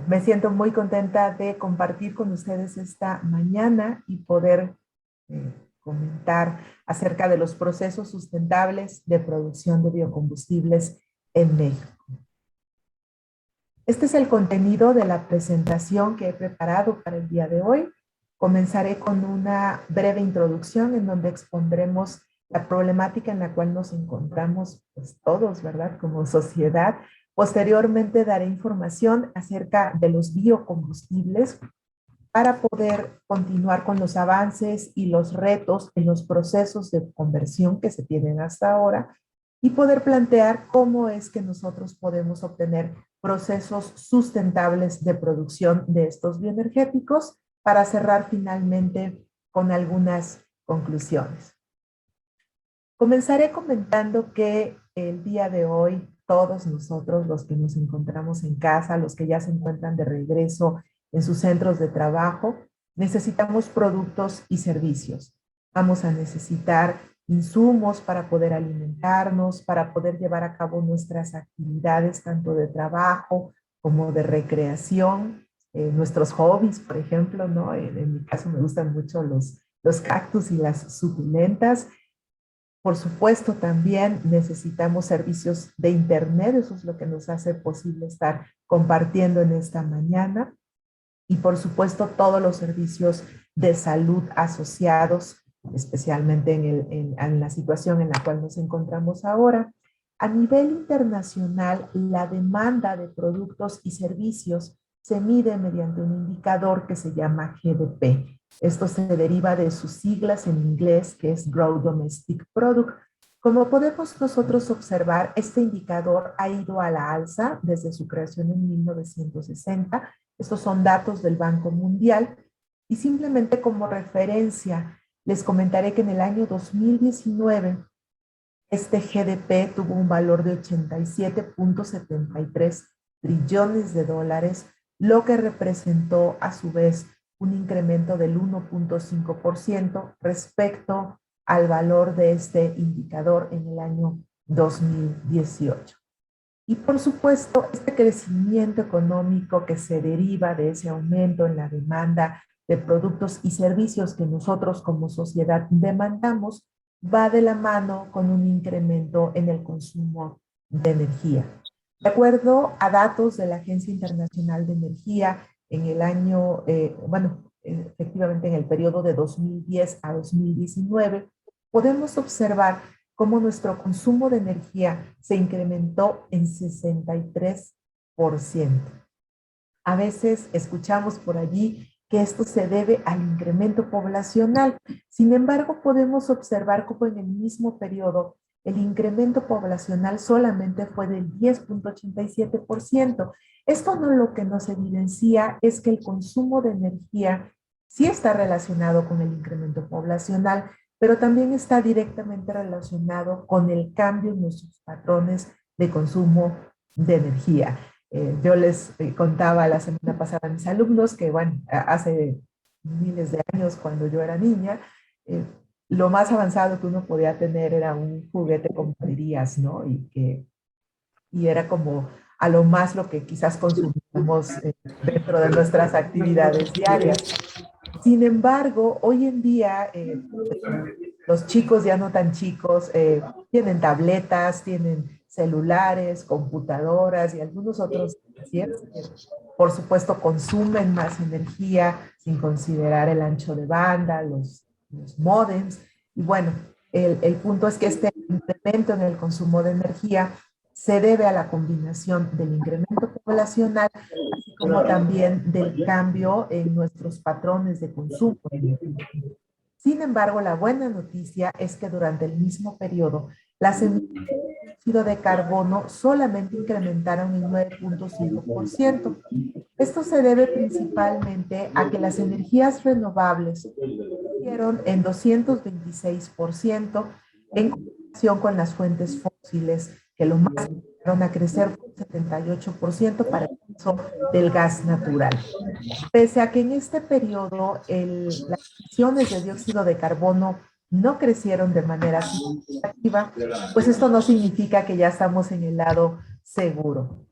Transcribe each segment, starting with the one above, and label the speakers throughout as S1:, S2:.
S1: Me siento muy contenta de compartir con ustedes esta mañana y poder comentar acerca de los procesos sustentables de producción de biocombustibles en México. Este es el contenido de la presentación que he preparado para el día de hoy. Comenzaré con una breve introducción en donde expondremos la problemática en la cual nos encontramos pues, todos, ¿verdad? Como sociedad. Posteriormente daré información acerca de los biocombustibles para poder continuar con los avances y los retos en los procesos de conversión que se tienen hasta ahora y poder plantear cómo es que nosotros podemos obtener procesos sustentables de producción de estos bioenergéticos para cerrar finalmente con algunas conclusiones. Comenzaré comentando que el día de hoy todos nosotros, los que nos encontramos en casa, los que ya se encuentran de regreso en sus centros de trabajo, necesitamos productos y servicios. Vamos a necesitar insumos para poder alimentarnos, para poder llevar a cabo nuestras actividades tanto de trabajo como de recreación, nuestros hobbies, por ejemplo, ¿no? En mi caso me gustan mucho los cactus y las suculentas. Por supuesto, también necesitamos servicios de Internet, eso es lo que nos hace posible estar compartiendo en esta mañana. Y por supuesto, todos los servicios de salud asociados, especialmente en la situación en la cual nos encontramos ahora. A nivel internacional, la demanda de productos y servicios se mide mediante un indicador que se llama GDP. Esto se deriva de sus siglas en inglés, que es Gross Domestic Product. Como podemos nosotros observar, este indicador ha ido a la alza desde su creación en 1960. Estos son datos del Banco Mundial. Y simplemente como referencia, les comentaré que en el año 2019, este GDP tuvo un valor de 87.73 trillones de dólares, lo que representó a su vez un incremento del 1.5% respecto al valor de este indicador en el año 2018. Y por supuesto, este crecimiento económico que se deriva de ese aumento en la demanda de productos y servicios que nosotros como sociedad demandamos, va de la mano con un incremento en el consumo de energía. De acuerdo a datos de la Agencia Internacional de Energía, en el año, efectivamente en el periodo de 2010 a 2019, podemos observar cómo nuestro consumo de energía se incrementó en 63%. A veces escuchamos por allí que esto se debe al incremento poblacional. Sin embargo, podemos observar cómo en el mismo periodo el incremento poblacional solamente fue del 10.87%. Esto no, lo que nos evidencia es que el consumo de energía sí está relacionado con el incremento poblacional, pero también está directamente relacionado con el cambio en nuestros patrones de consumo de energía. Yo les contaba la semana pasada a mis alumnos que, bueno, hace miles de años, cuando yo era niña, lo más avanzado que uno podía tener era un juguete con baterías, ¿no? Y era como a lo más lo que quizás consumimos dentro de nuestras actividades diarias. Sin embargo, hoy en día los chicos ya no tan chicos tienen tabletas, tienen celulares, computadoras y algunos otros gadgets que por supuesto consumen más energía sin considerar el ancho de banda, los módems. Y bueno, el punto es que este incremento en el consumo de energía se debe a la combinación del incremento poblacional, así como también del cambio en nuestros patrones de consumo de energía. Sin embargo, la buena noticia es que durante el mismo periodo, las emisiones de dióxido de carbono solamente incrementaron en 9.5%. Esto se debe principalmente a que las energías renovables crecieron en 226% en comparación con las fuentes fósiles, que lo más empezaron a crecer fue un 78% para el caso del gas natural. Pese a que en este periodo las emisiones de dióxido de carbono no crecieron de manera significativa, pues esto no significa que ya estamos en el lado seguro.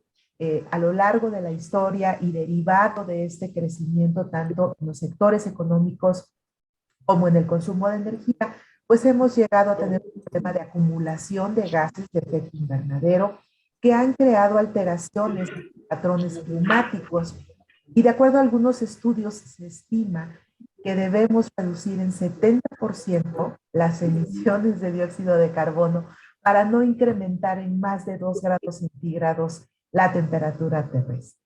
S1: a lo largo de la historia y derivado de este crecimiento tanto en los sectores económicos como en el consumo de energía, pues hemos llegado a tener un problema de acumulación de gases de efecto invernadero que han creado alteraciones en patrones climáticos. Y de acuerdo a algunos estudios, se estima que debemos reducir en 70% las emisiones de dióxido de carbono para no incrementar en más de 2 grados centígrados la temperatura terrestre.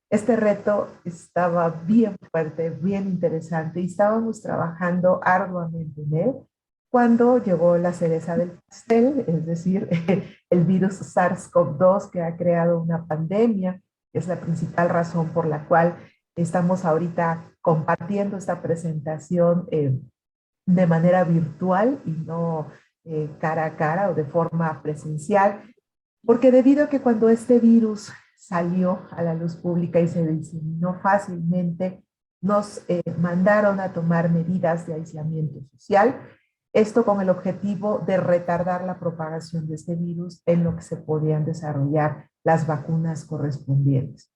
S1: Este reto estaba bien fuerte, bien interesante y estábamos trabajando arduamente en él cuando llegó la cereza del pastel, es decir, el virus SARS-CoV-2 que ha creado una pandemia, que es la principal razón por la cual estamos ahorita compartiendo esta presentación de manera virtual y no cara a cara o de forma presencial, porque debido a que cuando este virus salió a la luz pública y se diseminó fácilmente, nos mandaron a tomar medidas de aislamiento social, esto con el objetivo de retardar la propagación de este virus en lo que se podían desarrollar las vacunas correspondientes.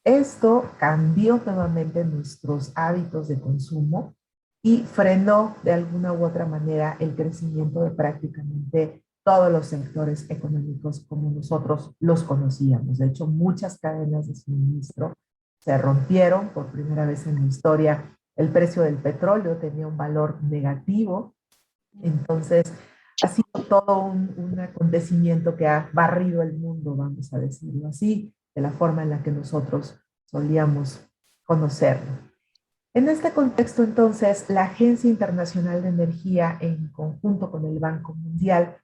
S1: Esto cambió nuevamente nuestros hábitos de consumo y frenó de alguna u otra manera el crecimiento de prácticamente todos los sectores económicos como nosotros los conocíamos. De hecho, muchas cadenas de suministro se rompieron por primera vez en la historia. El precio del petróleo tenía un valor negativo. Entonces, ha sido todo un acontecimiento que ha barrido el mundo, vamos a decirlo así, de la forma en la que nosotros solíamos conocerlo. En este contexto, entonces, la Agencia Internacional de Energía, en conjunto con el Banco Mundial,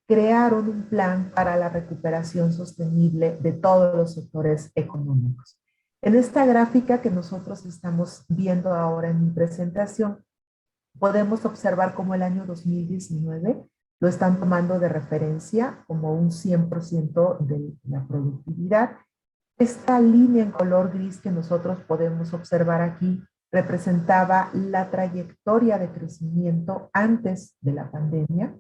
S1: crearon un plan para la recuperación sostenible de todos los sectores económicos. En esta gráfica que nosotros estamos viendo ahora en mi presentación, podemos observar cómo el año 2019 lo están tomando de referencia como un 100% de la productividad. Esta línea en color gris que nosotros podemos observar aquí representaba la trayectoria de crecimiento antes de la pandemia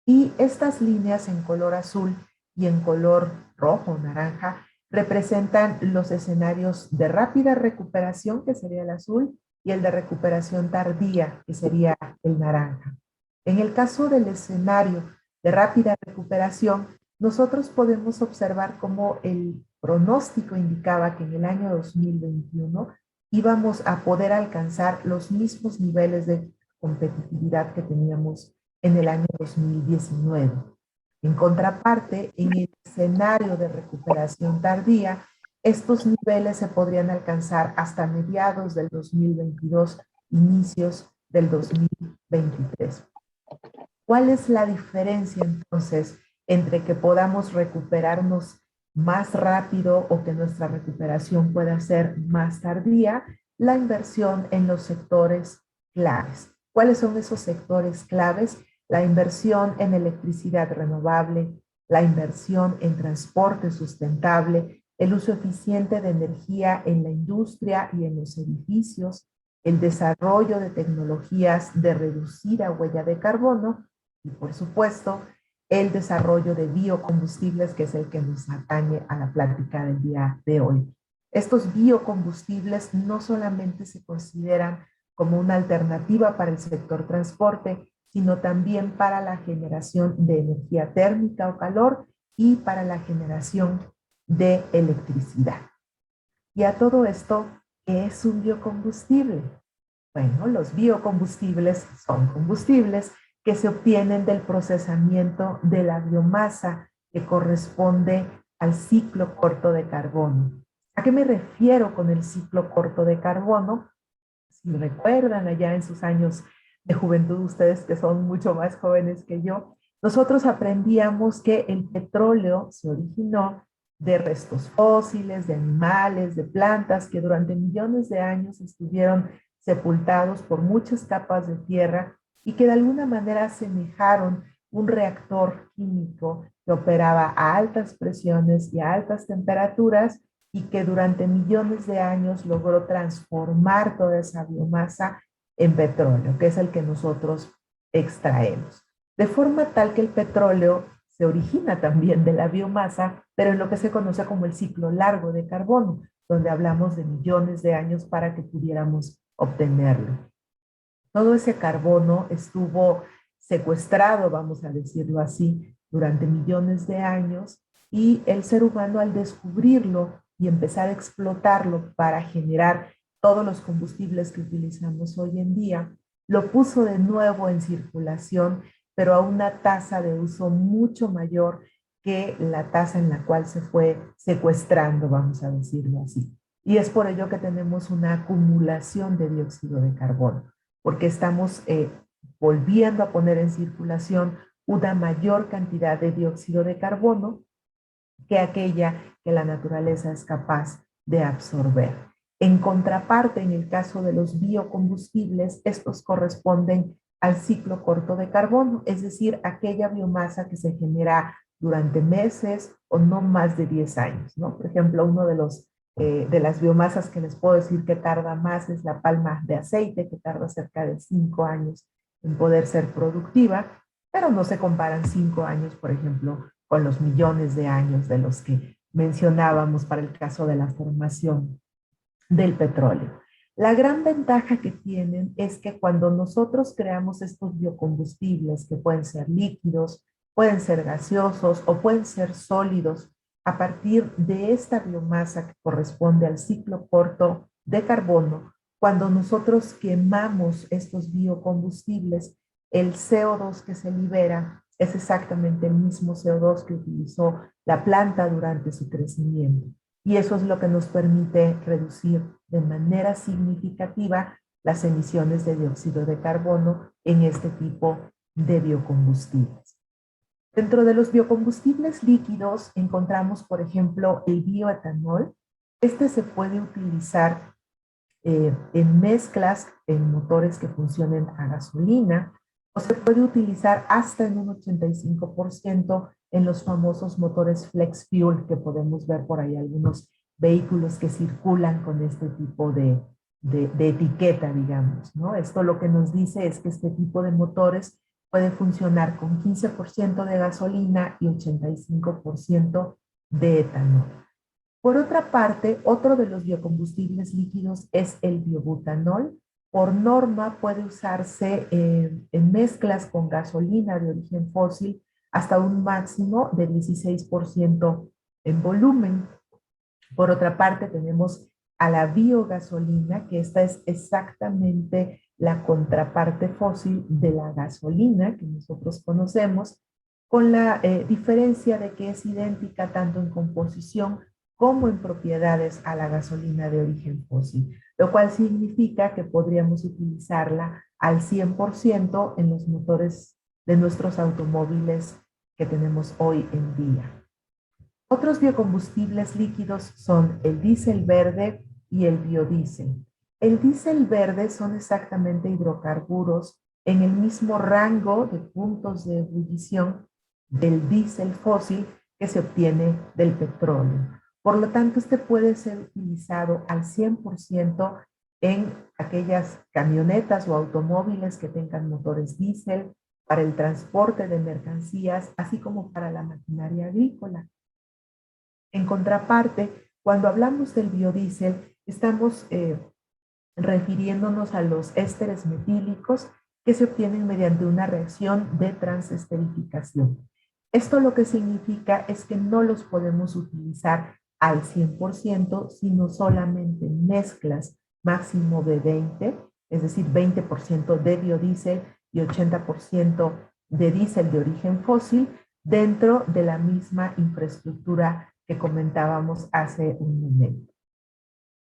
S1: y estas líneas en color azul y en color rojo, naranja, representan los escenarios de rápida recuperación, que sería el azul, y el de recuperación tardía, que sería el naranja. En el caso del escenario de rápida recuperación, nosotros podemos observar cómo el pronóstico indicaba que en el año 2021 íbamos a poder alcanzar los mismos niveles de competitividad que teníamos en el año 2019. En contraparte, en el escenario de recuperación tardía, estos niveles se podrían alcanzar hasta mediados del 2022, inicios del 2023. ¿Cuál es la diferencia entonces entre que podamos recuperarnos más rápido o que nuestra recuperación pueda ser más tardía? La inversión en los sectores claves. ¿Cuáles son esos sectores claves? La inversión en electricidad renovable, la inversión en transporte sustentable, el uso eficiente de energía en la industria y en los edificios, el desarrollo de tecnologías de reducida huella de carbono y, por supuesto, el desarrollo de biocombustibles, que es el que nos atañe a la plática del día de hoy. Estos biocombustibles no solamente se consideran como una alternativa para el sector transporte, sino también para la generación de energía térmica o calor y para la generación de electricidad. Y a todo esto, ¿qué es un biocombustible? Bueno, los biocombustibles son combustibles que se obtienen del procesamiento de la biomasa que corresponde al ciclo corto de carbono. ¿A qué me refiero con el ciclo corto de carbono? Si recuerdan allá en sus años de juventud, ustedes que son mucho más jóvenes que yo, nosotros aprendíamos que el petróleo se originó de restos fósiles, de animales, de plantas que durante millones de años estuvieron sepultados por muchas capas de tierra y que de alguna manera asemejaron un reactor químico que operaba a altas presiones y a altas temperaturas y que durante millones de años logró transformar toda esa biomasa en petróleo, que es el que nosotros extraemos. De forma tal que el petróleo se origina también de la biomasa, pero en lo que se conoce como el ciclo largo de carbono, donde hablamos de millones de años para que pudiéramos obtenerlo. Todo ese carbono estuvo secuestrado, vamos a decirlo así, durante millones de años y el ser humano al descubrirlo y empezar a explotarlo para generar todos los combustibles que utilizamos hoy en día, lo puso de nuevo en circulación, pero a una tasa de uso mucho mayor que la tasa en la cual se fue secuestrando, vamos a decirlo así. Y es por ello que tenemos una acumulación de dióxido de carbono, porque estamos volviendo a poner en circulación una mayor cantidad de dióxido de carbono que aquella que la naturaleza es capaz de absorber. En contraparte, en el caso de los biocombustibles, estos corresponden al ciclo corto de carbono, es decir, aquella biomasa que se genera durante meses o no más de 10 años, ¿no? Por ejemplo, uno de las biomasas que les puedo decir que tarda más es la palma de aceite, que tarda cerca de 5 años en poder ser productiva, pero no se comparan 5 años, por ejemplo, con los millones de años de los que mencionábamos para el caso de la formación del petróleo. La gran ventaja que tienen es que cuando nosotros creamos estos biocombustibles, que pueden ser líquidos, pueden ser gaseosos o pueden ser sólidos, a partir de esta biomasa que corresponde al ciclo corto de carbono, cuando nosotros quemamos estos biocombustibles, el CO2 que se libera es exactamente el mismo CO2 que utilizó la planta durante su crecimiento. Y eso es lo que nos permite reducir de manera significativa las emisiones de dióxido de carbono en este tipo de biocombustibles. Dentro de los biocombustibles líquidos encontramos, por ejemplo, el bioetanol. Este se puede utilizar en mezclas en motores que funcionen a gasolina o se puede utilizar hasta en un 85% en los famosos motores flex fuel que podemos ver por ahí algunos vehículos que circulan con este tipo de etiqueta, digamos, ¿no? Esto lo que nos dice es que este tipo de motores puede funcionar con 15% de gasolina y 85% de etanol. Por otra parte, otro de los biocombustibles líquidos es el biobutanol. Por norma puede usarse en mezclas con gasolina de origen fósil hasta un máximo de 16% en volumen. Por otra parte, tenemos a la biogasolina, que esta es exactamente la contraparte fósil de la gasolina que nosotros conocemos, con la diferencia de que es idéntica tanto en composición como en propiedades a la gasolina de origen fósil, lo cual significa que podríamos utilizarla al 100% en los motores de nuestros automóviles que tenemos hoy en día. Otros biocombustibles líquidos son el diésel verde y el biodiesel. El diésel verde son exactamente hidrocarburos en el mismo rango de puntos de ebullición del diésel fósil que se obtiene del petróleo. Por lo tanto, este puede ser utilizado al 100% en aquellas camionetas o automóviles que tengan motores diésel, para el transporte de mercancías, así como para la maquinaria agrícola. En contraparte, cuando hablamos del biodiesel, estamos refiriéndonos a los ésteres metílicos que se obtienen mediante una reacción de transesterificación. Esto lo que significa es que no los podemos utilizar al 100%, sino solamente en mezclas máximo de 20, es decir, 20% de biodiesel y 80% de diésel de origen fósil dentro de la misma infraestructura que comentábamos hace un momento.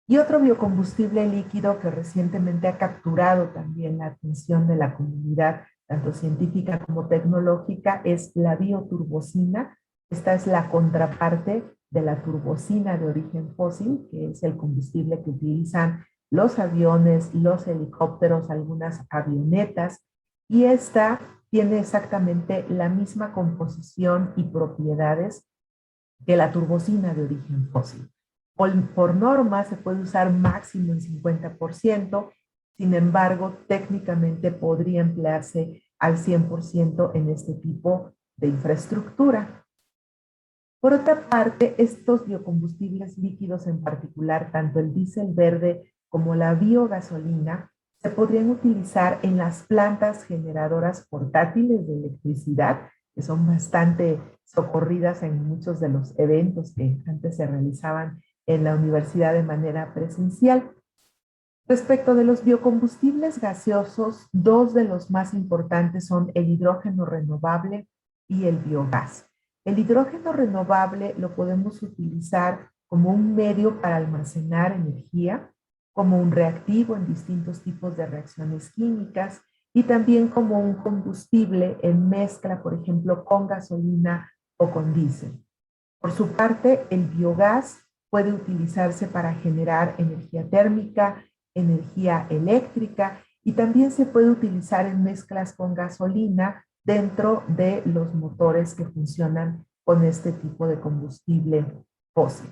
S1: Y otro biocombustible líquido que recientemente ha capturado también la atención de la comunidad, tanto científica como tecnológica, es la bioturbocina. Esta es la contraparte de la turbocina de origen fósil, que es el combustible que utilizan los aviones, los helicópteros, algunas avionetas, y esta tiene exactamente la misma composición y propiedades que la turbocina de origen fósil. Por norma se puede usar máximo en 50%, sin embargo, técnicamente podría emplearse al 100% en este tipo de infraestructura. Por otra parte, estos biocombustibles líquidos en particular, tanto el diésel verde como la biogasolina, se podrían utilizar en las plantas generadoras portátiles de electricidad, que son bastante socorridas en muchos de los eventos que antes se realizaban en la universidad de manera presencial. Respecto de los biocombustibles gaseosos, dos de los más importantes son el hidrógeno renovable y el biogás. El hidrógeno renovable lo podemos utilizar como un medio para almacenar energía, como un reactivo en distintos tipos de reacciones químicas y también como un combustible en mezcla, por ejemplo, con gasolina o con diésel. Por su parte, el biogás puede utilizarse para generar energía térmica, energía eléctrica y también se puede utilizar en mezclas con gasolina dentro de los motores que funcionan con este tipo de combustible fósil.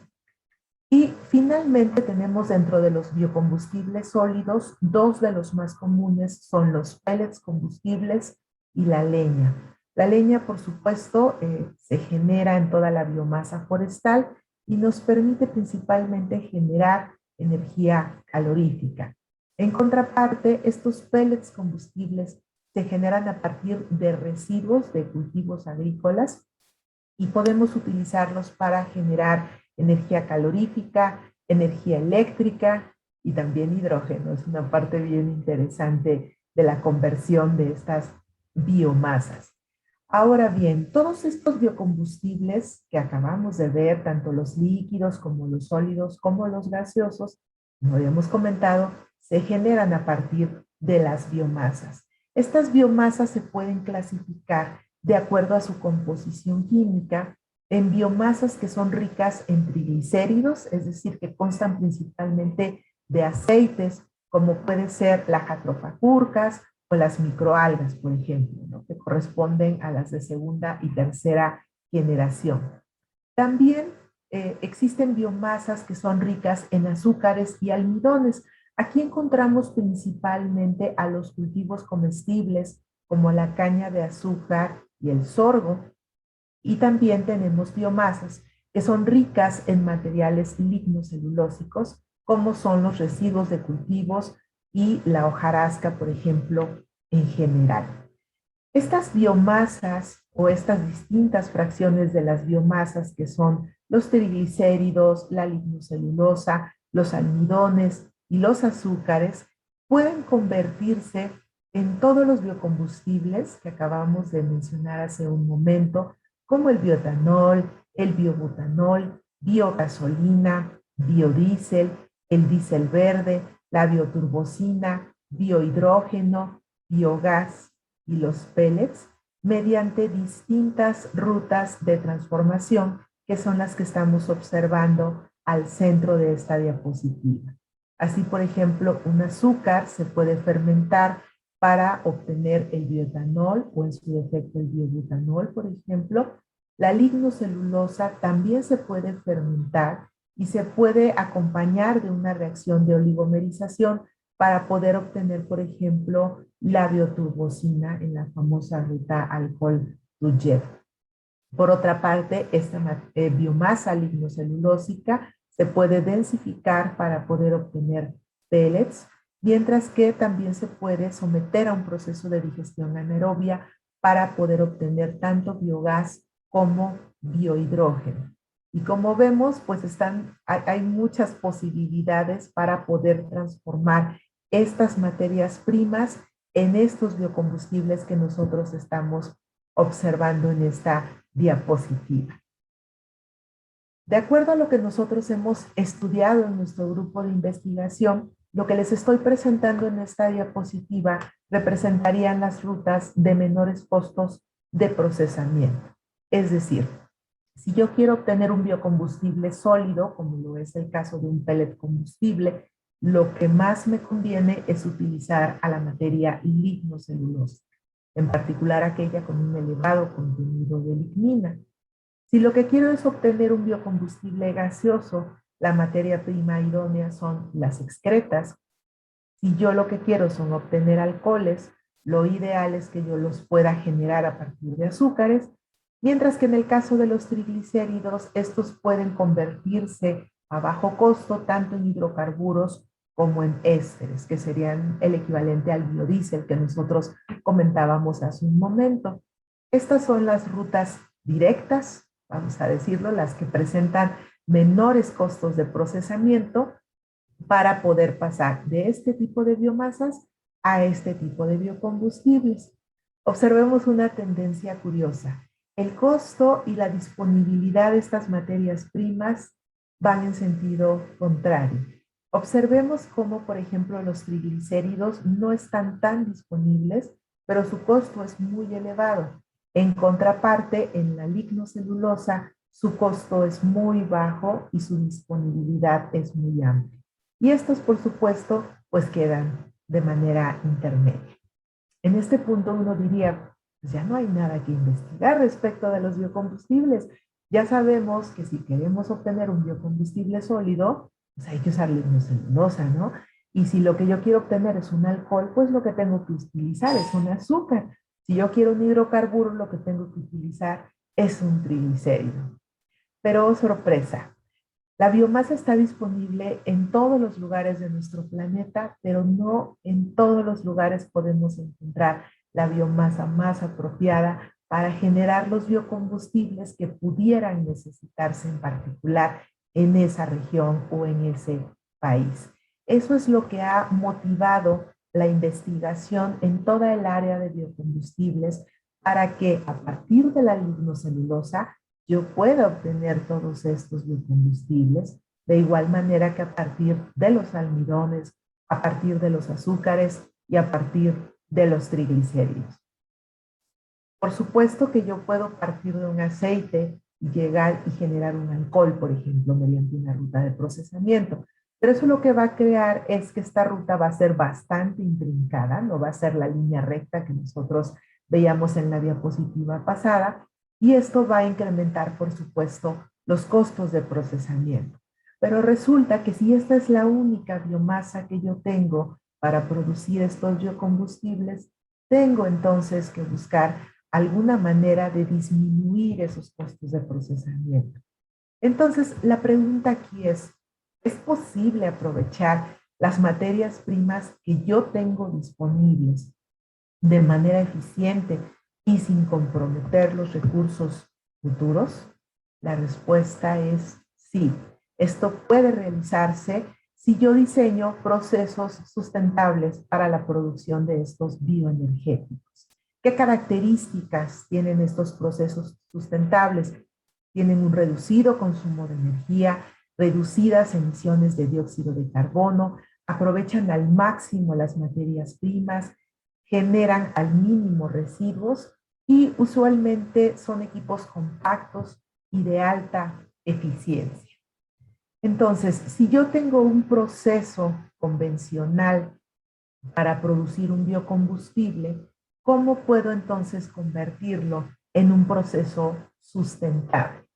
S1: Y finalmente tenemos dentro de los biocombustibles sólidos, dos de los más comunes son los pellets combustibles y la leña. La leña, por supuesto, se genera en toda la biomasa forestal y nos permite principalmente generar energía calorífica. En contraparte, estos pellets combustibles se generan a partir de residuos de cultivos agrícolas y podemos utilizarlos para generar energía calorífica, energía eléctrica y también hidrógeno. Es una parte bien interesante de la conversión de estas biomasas. Ahora bien, todos estos biocombustibles que acabamos de ver, tanto los líquidos como los sólidos como los gaseosos, como habíamos comentado, se generan a partir de las biomasas. Estas biomasas se pueden clasificar de acuerdo a su composición química en biomasas que son ricas en triglicéridos, es decir, que constan principalmente de aceites, como puede ser las jatropacurcas o las microalgas, por ejemplo, ¿no? Que corresponden a las de segunda y tercera generación. También existen biomasas que son ricas en azúcares y almidones. Aquí encontramos principalmente a los cultivos comestibles como la caña de azúcar y el sorgo. Y también tenemos biomasas que son ricas en materiales lignocelulósicos, como son los residuos de cultivos y la hojarasca, por ejemplo, en general. Estas biomasas o estas distintas fracciones de las biomasas que son los triglicéridos, la lignocelulosa, los almidones y los azúcares pueden convertirse en todos los biocombustibles que acabamos de mencionar hace un momento, como el bioetanol, el biobutanol, biogasolina, biodiesel, el diésel verde, la bioturbocina, biohidrógeno, biogás y los pellets mediante distintas rutas de transformación que son las que estamos observando al centro de esta diapositiva. Así, por ejemplo, un azúcar se puede fermentar para obtener el bioetanol o en su defecto el biobutanol, por ejemplo. La lignocelulosa también se puede fermentar y se puede acompañar de una reacción de oligomerización para poder obtener, por ejemplo, la bioturbocina en la famosa ruta alcohol-to-jet. Por otra parte, esta biomasa lignocelulósica se puede densificar para poder obtener pellets, mientras que también se puede someter a un proceso de digestión anaerobia para poder obtener tanto biogás como biohidrógeno. Y como vemos, pues hay muchas posibilidades para poder transformar estas materias primas en estos biocombustibles que nosotros estamos observando en esta diapositiva. De acuerdo a lo que nosotros hemos estudiado en nuestro grupo de investigación, lo que les estoy presentando en esta diapositiva representarían las rutas de menores costos de procesamiento. Es decir, si yo quiero obtener un biocombustible sólido, como lo es el caso de un pellet combustible, lo que más me conviene es utilizar a la materia lignocelulósica, en particular aquella con un elevado contenido de lignina. Si lo que quiero es obtener un biocombustible gaseoso, la materia prima idónea son las excretas. Si yo lo que quiero son obtener alcoholes, lo ideal es que yo los pueda generar a partir de azúcares, Mientras que en el caso de los triglicéridos, estos pueden convertirse a bajo costo tanto en hidrocarburos como en ésteres, que serían el equivalente al biodiesel que nosotros comentábamos hace un momento. Estas son las rutas directas, vamos a decirlo, las que presentan menores costos de procesamiento para poder pasar de este tipo de biomasas a este tipo de biocombustibles. Observemos una tendencia curiosa. El costo y la disponibilidad de estas materias primas van en sentido contrario. Observemos cómo, por ejemplo, los triglicéridos no están tan disponibles, pero su costo es muy elevado. En contraparte, en la lignocelulosa, su costo es muy bajo y su disponibilidad es muy amplia. Y estos, por supuesto, pues quedan de manera intermedia. En este punto uno diría, pues ya no hay nada que investigar respecto de los biocombustibles. Ya sabemos que si queremos obtener un biocombustible sólido, pues hay que usar lignocelulosa, ¿no? Y si lo que yo quiero obtener es un alcohol, pues lo que tengo que utilizar es un azúcar. Si yo quiero un hidrocarburo, lo que tengo que utilizar es un triglicérido. Pero, oh, sorpresa, la biomasa está disponible en todos los lugares de nuestro planeta, pero no en todos los lugares podemos encontrar la biomasa más apropiada para generar los biocombustibles que pudieran necesitarse en particular en esa región o en ese país. Eso es lo que ha motivado la investigación en toda el área de biocombustibles para que a partir de la lignocelulosa yo pueda obtener todos estos biocombustibles, de igual manera que a partir de los almidones, a partir de los azúcares y a partir de los triglicéridos. Por supuesto que yo puedo partir de un aceite y llegar y generar un alcohol, por ejemplo, mediante una ruta de procesamiento. Pero eso lo que va a crear es que esta ruta va a ser bastante intrincada, no va a ser la línea recta que nosotros veíamos en la diapositiva pasada, y esto va a incrementar, por supuesto, los costos de procesamiento. Pero resulta que si esta es la única biomasa que yo tengo para producir estos biocombustibles, tengo entonces que buscar alguna manera de disminuir esos costos de procesamiento. Entonces, la pregunta aquí ¿es posible aprovechar las materias primas que yo tengo disponibles de manera eficiente y sin comprometer los recursos futuros? La respuesta es sí. Esto puede realizarse si yo diseño procesos sustentables para la producción de estos bioenergéticos. ¿Qué características tienen estos procesos sustentables? Tienen un reducido consumo de energía, reducidas emisiones de dióxido de carbono, aprovechan al máximo las materias primas, generan al mínimo residuos y usualmente son equipos compactos y de alta eficiencia. Entonces, si yo tengo un proceso convencional para producir un biocombustible, ¿cómo puedo entonces convertirlo en un proceso sustentable?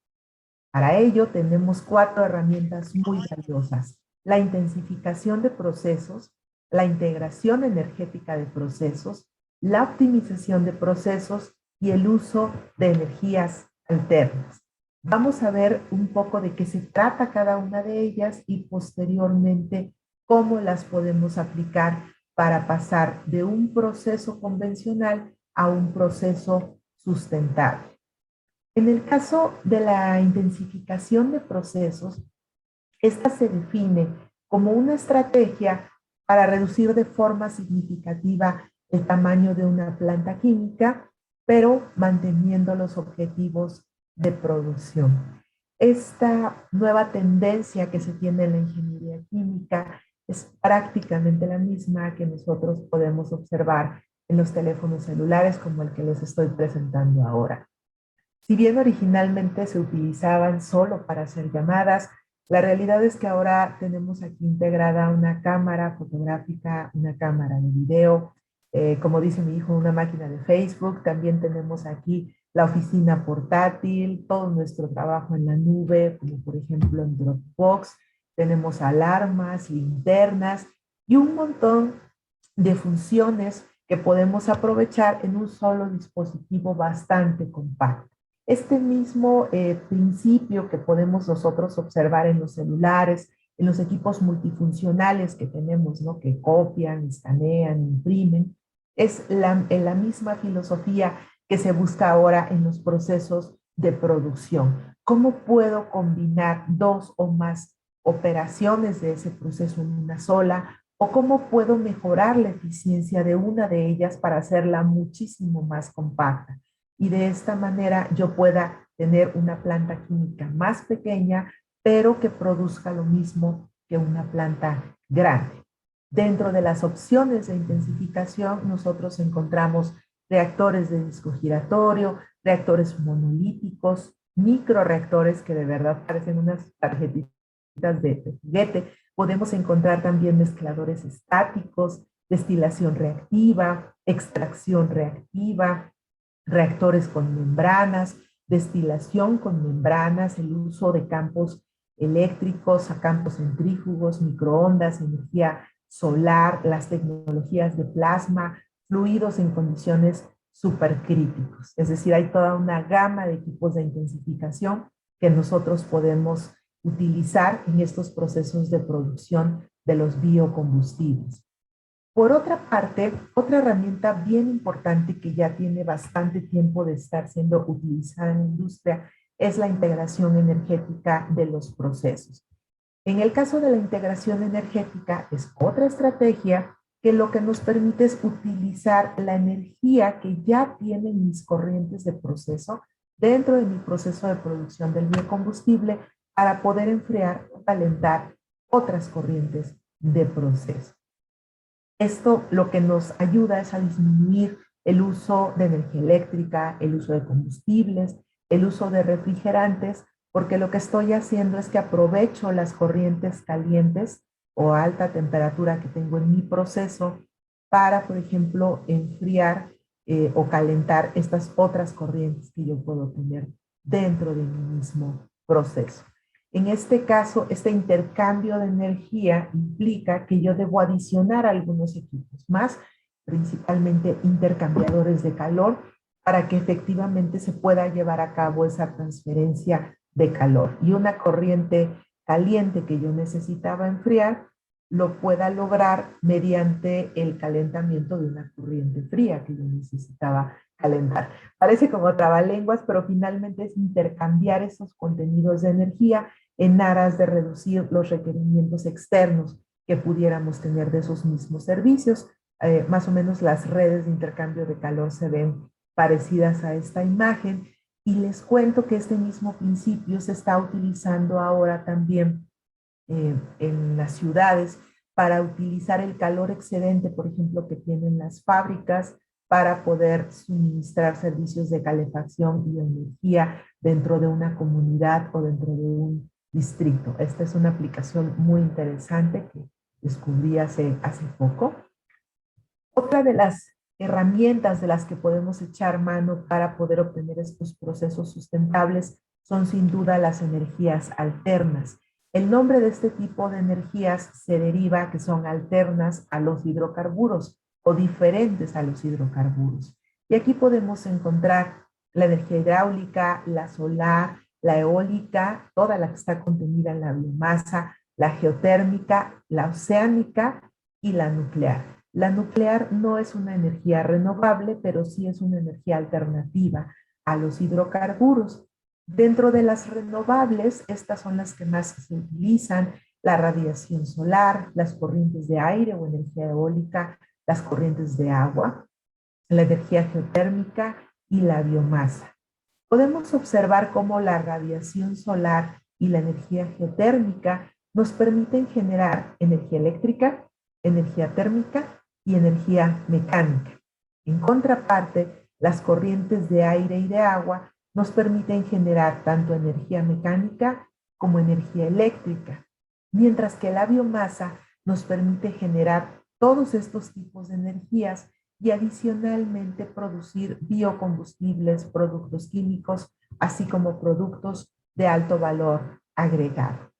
S1: Para ello tenemos 4 herramientas muy valiosas: la intensificación de procesos, la integración energética de procesos, la optimización de procesos y el uso de energías alternas. Vamos a ver un poco de qué se trata cada una de ellas y posteriormente cómo las podemos aplicar para pasar de un proceso convencional a un proceso sustentable. En el caso de la intensificación de procesos, esta se define como una estrategia para reducir de forma significativa el tamaño de una planta química, pero manteniendo los objetivos de producción. Esta nueva tendencia que se tiene en la ingeniería química es prácticamente la misma que nosotros podemos observar en los teléfonos celulares como el que les estoy presentando ahora. Si bien originalmente se utilizaban solo para hacer llamadas, la realidad es que ahora tenemos aquí integrada una cámara fotográfica, una cámara de video, como dice mi hijo, una máquina de Facebook. También tenemos aquí la oficina portátil, todo nuestro trabajo en la nube, como por ejemplo en Dropbox. Tenemos alarmas, linternas y un montón de funciones que podemos aprovechar en un solo dispositivo bastante compacto. Este mismo principio que podemos nosotros observar en los celulares, en los equipos multifuncionales que tenemos, ¿no? Que copian, escanean, imprimen, es la misma filosofía que se busca ahora en los procesos de producción. ¿Cómo puedo combinar dos o más operaciones de ese proceso en una sola? ¿O cómo puedo mejorar la eficiencia de una de ellas para hacerla muchísimo más compacta? Y de esta manera yo pueda tener una planta química más pequeña, pero que produzca lo mismo que una planta grande. Dentro de las opciones de intensificación, nosotros encontramos reactores de disco giratorio, reactores monolíticos, microreactores que de verdad parecen unas tarjetitas de juguete. Podemos encontrar también mezcladores estáticos, destilación reactiva, extracción reactiva, reactores con membranas, destilación con membranas, el uso de campos eléctricos a campos centrífugos, microondas, energía solar, las tecnologías de plasma, fluidos en condiciones supercríticos. Es decir, hay toda una gama de equipos de intensificación que nosotros podemos utilizar en estos procesos de producción de los biocombustibles. Por otra parte, otra herramienta bien importante que ya tiene bastante tiempo de estar siendo utilizada en la industria es la integración energética de los procesos. En el caso de la integración energética es otra estrategia que lo que nos permite es utilizar la energía que ya tienen mis corrientes de proceso dentro de mi proceso de producción del biocombustible para poder enfriar o calentar otras corrientes de proceso. Esto lo que nos ayuda es a disminuir el uso de energía eléctrica, el uso de combustibles, el uso de refrigerantes, porque lo que estoy haciendo es que aprovecho las corrientes calientes o a alta temperatura que tengo en mi proceso para, por ejemplo, enfriar o calentar estas otras corrientes que yo puedo tener dentro de mi mismo proceso. En este caso, este intercambio de energía implica que yo debo adicionar algunos equipos más, principalmente intercambiadores de calor, para que efectivamente se pueda llevar a cabo esa transferencia de calor. Y una corriente caliente que yo necesitaba enfriar, lo pueda lograr mediante el calentamiento de una corriente fría que yo necesitaba calentar. Parece como trabalenguas, pero finalmente es intercambiar esos contenidos de energía en aras de reducir los requerimientos externos que pudiéramos tener de esos mismos servicios. Más o menos las redes de intercambio de calor se ven parecidas a esta imagen y les cuento que este mismo principio se está utilizando ahora también en las ciudades para utilizar el calor excedente, por ejemplo, que tienen las fábricas para poder suministrar servicios de calefacción y energía dentro de una comunidad o dentro de un distrito. Esta es una aplicación muy interesante que descubrí hace poco. Otra de las herramientas de las que podemos echar mano para poder obtener estos procesos sustentables son sin duda las energías alternas. El nombre de este tipo de energías se deriva que son alternas a los hidrocarburos o diferentes a los hidrocarburos. Y aquí podemos encontrar la energía hidráulica, la solar, la eólica, toda la que está contenida en la biomasa, la geotérmica, la oceánica y la nuclear. La nuclear no es una energía renovable, pero sí es una energía alternativa a los hidrocarburos. Dentro de las renovables, estas son las que más se utilizan: la radiación solar, las corrientes de aire o energía eólica, las corrientes de agua, la energía geotérmica y la biomasa. Podemos observar cómo la radiación solar y la energía geotérmica nos permiten generar energía eléctrica, energía térmica y energía mecánica. En contraparte, las corrientes de aire y de agua nos permiten generar tanto energía mecánica como energía eléctrica, mientras que la biomasa nos permite generar todos estos tipos de energías y adicionalmente producir biocombustibles, productos químicos, así como productos de alto valor agregado.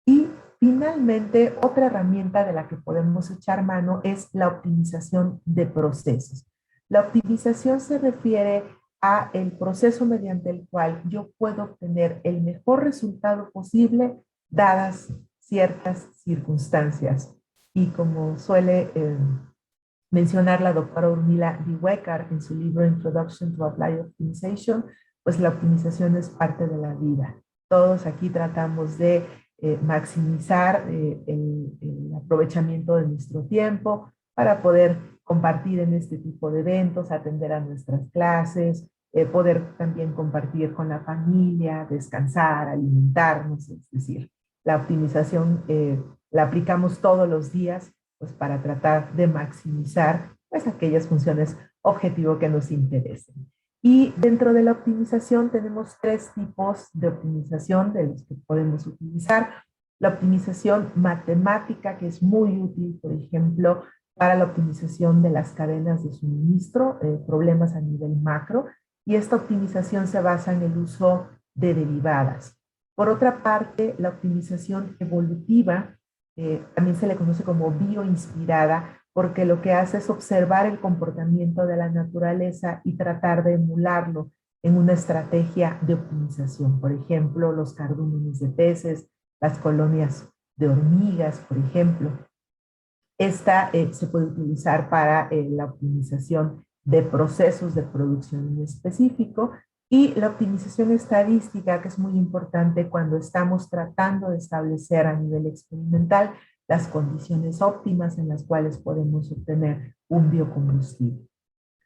S1: Y finalmente, otra herramienta de la que podemos echar mano es la optimización de procesos. La optimización se refiere a el proceso mediante el cual yo puedo obtener el mejor resultado posible dadas ciertas circunstancias. Y como suele mencionar la doctora Urmila Diwekar en su libro Introduction to Applied Optimization, pues la optimización es parte de la vida. Todos aquí tratamos de maximizar el aprovechamiento de nuestro tiempo para poder compartir en este tipo de eventos, atender a nuestras clases, poder también compartir con la familia, descansar, alimentarnos, es decir, la optimización la aplicamos todos los días pues para tratar de maximizar pues aquellas funciones objetivo que nos interesen. Y dentro de la optimización tenemos tres tipos de optimización de los que podemos utilizar. La optimización matemática, que es muy útil, por ejemplo, para la optimización de las cadenas de suministro, problemas a nivel macro, y esta optimización se basa en el uso de derivadas. Por otra parte, la optimización evolutiva, también se le conoce como bioinspirada, porque lo que hace es observar el comportamiento de la naturaleza y tratar de emularlo en una estrategia de optimización. Por ejemplo, los cardúmenes de peces, las colonias de hormigas, por ejemplo. Esta se puede utilizar para la optimización de procesos de producción en específico y la optimización estadística, que es muy importante cuando estamos tratando de establecer a nivel experimental las condiciones óptimas en las cuales podemos obtener un biocombustible.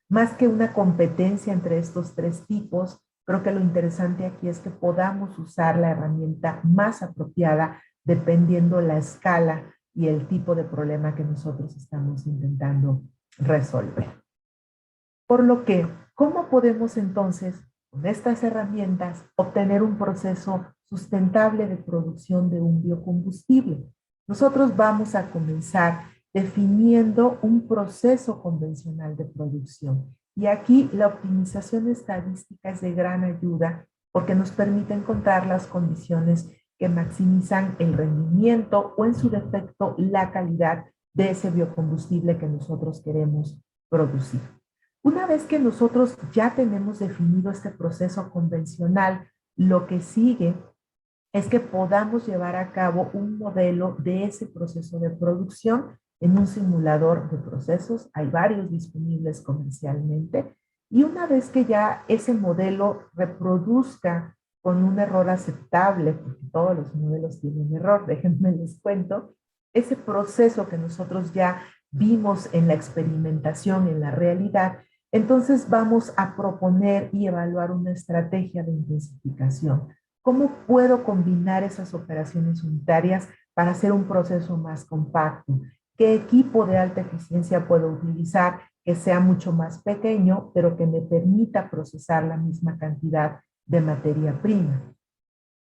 S1: Más que una competencia entre estos tres tipos, creo que lo interesante aquí es que podamos usar la herramienta más apropiada dependiendo la escala y el tipo de problema que nosotros estamos intentando resolver. Por lo que, ¿cómo podemos entonces, con estas herramientas, obtener un proceso sustentable de producción de un biocombustible? Nosotros vamos a comenzar definiendo un proceso convencional de producción. Y aquí la optimización estadística es de gran ayuda porque nos permite encontrar las condiciones que maximizan el rendimiento o en su defecto la calidad de ese biocombustible que nosotros queremos producir. Una vez que nosotros ya tenemos definido este proceso convencional, lo que sigue es que podamos llevar a cabo un modelo de ese proceso de producción en un simulador de procesos. Hay varios disponibles comercialmente. Y una vez que ya ese modelo reproduzca con un error aceptable, porque todos los modelos tienen error, déjenme les cuento, ese proceso que nosotros ya vimos en la experimentación, en la realidad, entonces vamos a proponer y evaluar una estrategia de intensificación. ¿Cómo puedo combinar esas operaciones unitarias para hacer un proceso más compacto? ¿Qué equipo de alta eficiencia puedo utilizar que sea mucho más pequeño, pero que me permita procesar la misma cantidad de materia prima?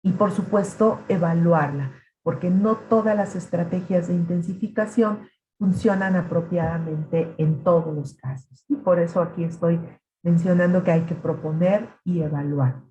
S1: Y por supuesto, evaluarla, porque no todas las estrategias de intensificación funcionan apropiadamente en todos los casos. Y por eso aquí estoy mencionando que hay que proponer y evaluar.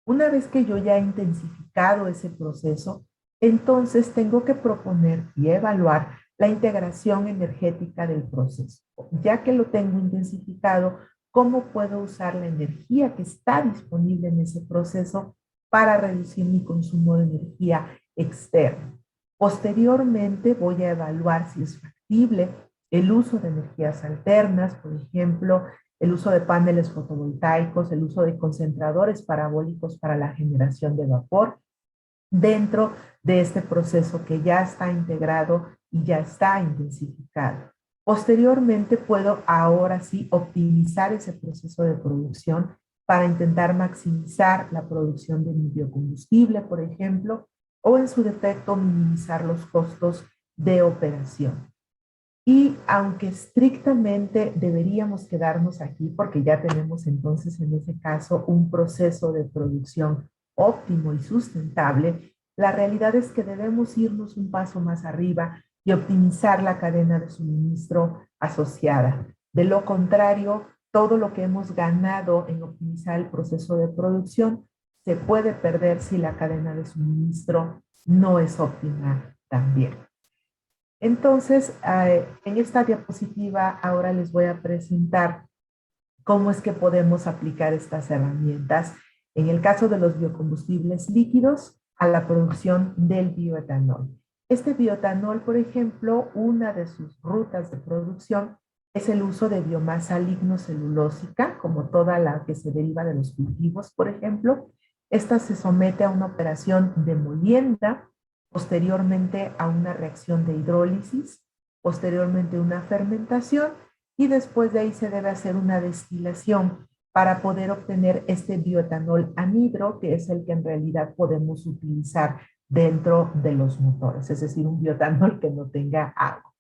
S1: Una vez que yo ya he intensificado ese proceso, entonces tengo que proponer y evaluar la integración energética del proceso. Ya que lo tengo intensificado, ¿cómo puedo usar la energía que está disponible en ese proceso para reducir mi consumo de energía externa? Posteriormente voy a evaluar si es factible el uso de energías alternas, por ejemplo, el uso de paneles fotovoltaicos, el uso de concentradores parabólicos para la generación de vapor dentro de este proceso que ya está integrado y ya está intensificado. Posteriormente puedo ahora sí optimizar ese proceso de producción para intentar maximizar la producción de mi biocombustible, por ejemplo, o en su defecto minimizar los costos de operación. Y aunque estrictamente deberíamos quedarnos aquí porque ya tenemos entonces en ese caso un proceso de producción óptimo y sustentable, la realidad es que debemos irnos un paso más arriba y optimizar la cadena de suministro asociada. De lo contrario, todo lo que hemos ganado en optimizar el proceso de producción se puede perder si la cadena de suministro no es óptima también. Entonces, en esta diapositiva ahora les voy a presentar ¿Cómo es que podemos aplicar estas herramientas? En el caso de los biocombustibles líquidos, a la producción del bioetanol. Este bioetanol, por ejemplo, una de sus rutas de producción es el uso de biomasa lignocelulósica, como toda la que se deriva de los cultivos, por ejemplo. Esta se somete a una operación de molienda, posteriormente a una reacción de hidrólisis, posteriormente una fermentación y después de ahí se debe hacer una destilación para poder obtener este bioetanol anhidro, que es el que en realidad podemos utilizar dentro de los motores, es decir, un bioetanol que no tenga agua.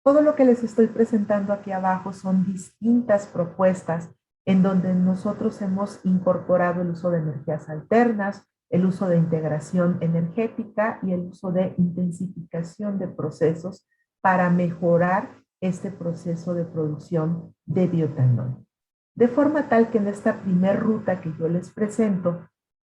S1: Todo lo que les estoy presentando aquí abajo son distintas propuestas en donde nosotros hemos incorporado el uso de energías alternas, el uso de integración energética y el uso de intensificación de procesos para mejorar este proceso de producción de bioetanol. De forma tal que en esta primer ruta que yo les presento,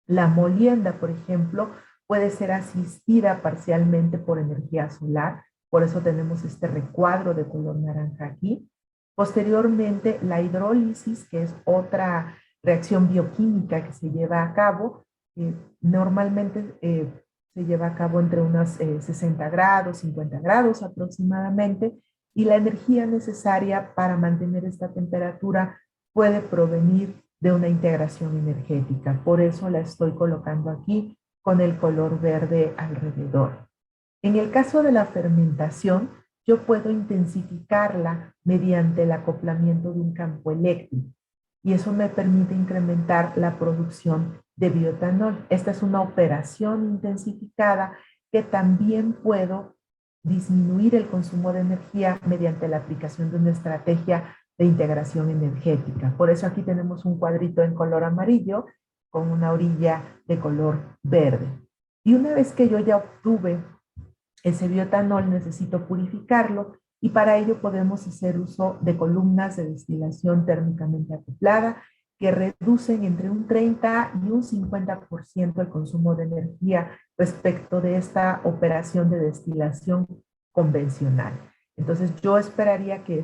S1: la molienda, por ejemplo, puede ser asistida parcialmente por energía solar, por eso tenemos este recuadro de color naranja aquí. Posteriormente, la hidrólisis, que es otra reacción bioquímica que se lleva a cabo, normalmente se lleva a cabo entre unos 60 grados, 50 grados aproximadamente, y la energía necesaria para mantener esta temperatura puede provenir de una integración energética. Por eso la estoy colocando aquí con el color verde alrededor. En el caso de la fermentación, yo puedo intensificarla mediante el acoplamiento de un campo eléctrico y eso me permite incrementar la producción de bioetanol. Esta es una operación intensificada que también puedo disminuir el consumo de energía mediante la aplicación de una estrategia de integración energética. Por eso aquí tenemos un cuadrito en color amarillo con una orilla de color verde. Y una vez que yo ya obtuve ese bioetanol, necesito purificarlo y para ello podemos hacer uso de columnas de destilación térmicamente acoplada que reducen entre un 30 y un 50% el consumo de energía respecto de esta operación de destilación convencional. Entonces yo esperaría que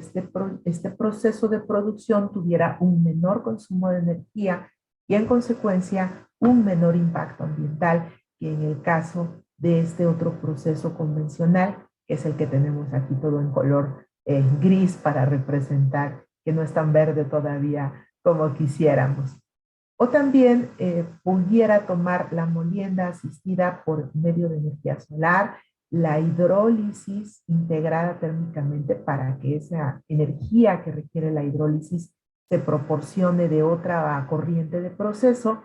S1: este proceso de producción tuviera un menor consumo de energía y en consecuencia un menor impacto ambiental que en el caso de este otro proceso convencional, que es el que tenemos aquí todo en color gris para representar que no es tan verde todavía como quisiéramos. O también pudiera tomar la molienda asistida por medio de energía solar, la hidrólisis integrada térmicamente para que esa energía que requiere la hidrólisis se proporcione de otra corriente de proceso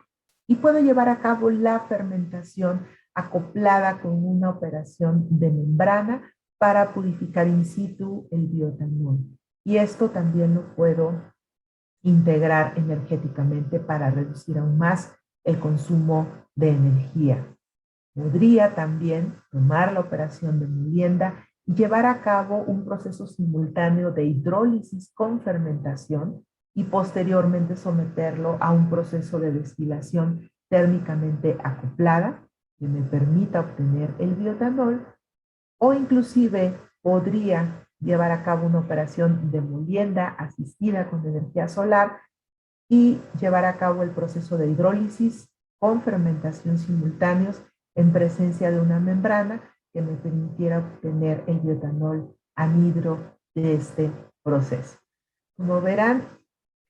S1: y puedo llevar a cabo la fermentación acoplada con una operación de membrana para purificar in situ el bioetanol. Y esto también lo puedo integrar energéticamente para reducir aún más el consumo de energía. Podría también tomar la operación de molienda y llevar a cabo un proceso simultáneo de hidrólisis con fermentación y posteriormente someterlo a un proceso de destilación térmicamente acoplada que me permita obtener el bioetanol o inclusive podría llevar a cabo una operación de molienda asistida con energía solar y llevar a cabo el proceso de hidrólisis con fermentación simultáneos en presencia de una membrana que me permitiera obtener el bioetanol anhidro de este proceso. Como verán,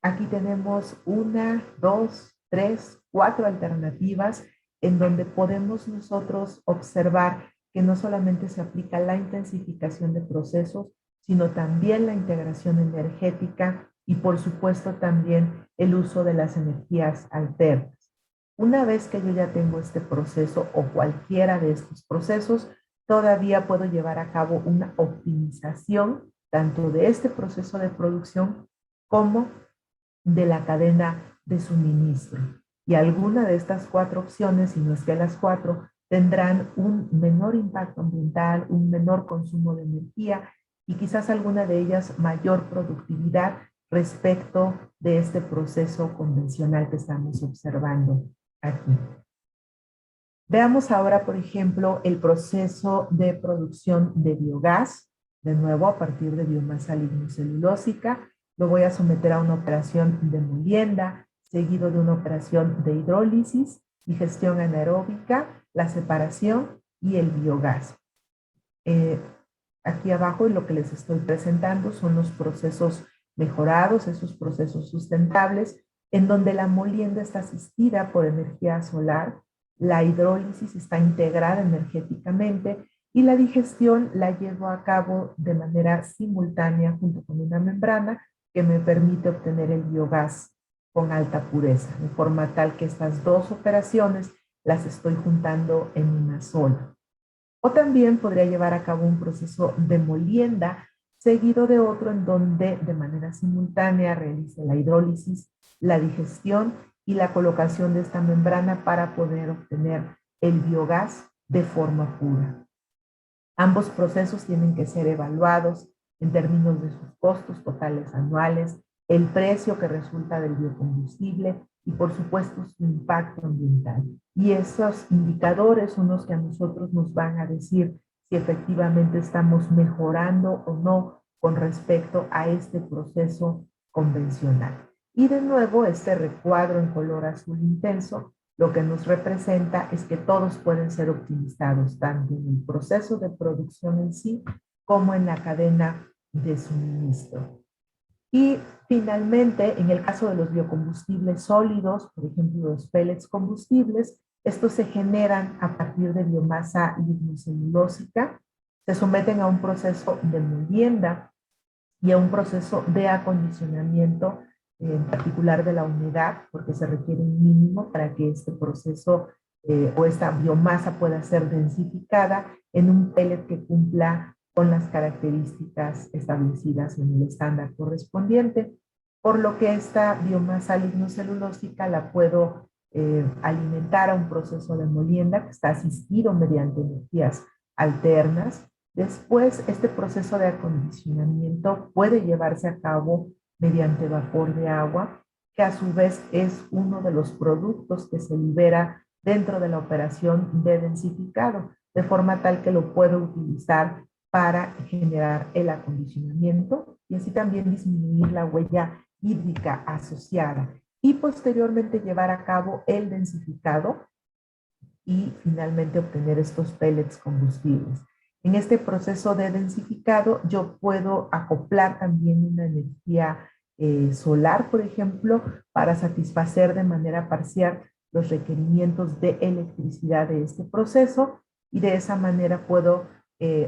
S1: aquí tenemos una, dos, tres, cuatro alternativas en donde podemos nosotros observar que no solamente se aplica la intensificación de procesos, sino también la integración energética y por supuesto también el uso de las energías alternas. Una vez que yo ya tengo este proceso o cualquiera de estos procesos, todavía puedo llevar a cabo una optimización tanto de este proceso de producción como de la cadena de suministro. Y alguna de estas cuatro opciones, si no es que las cuatro, tendrán un menor impacto ambiental, un menor consumo de energía y quizás alguna de ellas mayor productividad respecto de este proceso convencional que estamos observando aquí. Veamos ahora, por ejemplo, el proceso de producción de biogás, de nuevo a partir de biomasa lignocelulósica. lo voy a someter a una operación de molienda, seguido de una operación de hidrólisis, digestión anaeróbica, la separación y el biogás. Eh, Aquí abajo lo que les estoy presentando son los procesos mejorados, esos procesos sustentables, en donde la molienda está asistida por energía solar, la hidrólisis está integrada energéticamente y la digestión la llevo a cabo de manera simultánea junto con una membrana que me permite obtener el biogás con alta pureza, de forma tal que estas dos operaciones las estoy juntando en una sola. O también podría llevar a cabo un proceso de molienda seguido de otro en donde de manera simultánea realice la hidrólisis, la digestión y la colocación de esta membrana para poder obtener el biogás de forma pura. Ambos procesos tienen que ser evaluados en términos de sus costos totales anuales, el precio que resulta del biocombustible y por supuesto su impacto ambiental. Y esos indicadores son los que a nosotros nos van a decir si efectivamente estamos mejorando o no con respecto a este proceso convencional. Y de nuevo, este recuadro en color azul intenso lo que nos representa es que todos pueden ser optimizados, tanto en el proceso de producción en sí como en la cadena de suministro. Y finalmente, en el caso de los biocombustibles sólidos, por ejemplo, los pellets combustibles, estos se generan a partir de biomasa lignocelulósica, se someten a un proceso de molienda y a un proceso de acondicionamiento, en particular de la humedad, porque se requiere un mínimo para que este proceso o esta biomasa pueda ser densificada en un pellet que cumpla con las características establecidas en el estándar correspondiente, por lo que esta biomasa lignocelulósica la puedo alimentar a un proceso de molienda que está asistido mediante energías alternas. Después, este proceso de acondicionamiento puede llevarse a cabo mediante vapor de agua, que a su vez es uno de los productos que se libera dentro de la operación de densificado, de forma tal que lo puedo utilizar para generar el acondicionamiento y así también disminuir la huella hídrica asociada y posteriormente llevar a cabo el densificado y finalmente obtener estos pellets combustibles. En este proceso de densificado yo puedo acoplar también una energía solar, por ejemplo, para satisfacer de manera parcial los requerimientos de electricidad de este proceso y de esa manera puedo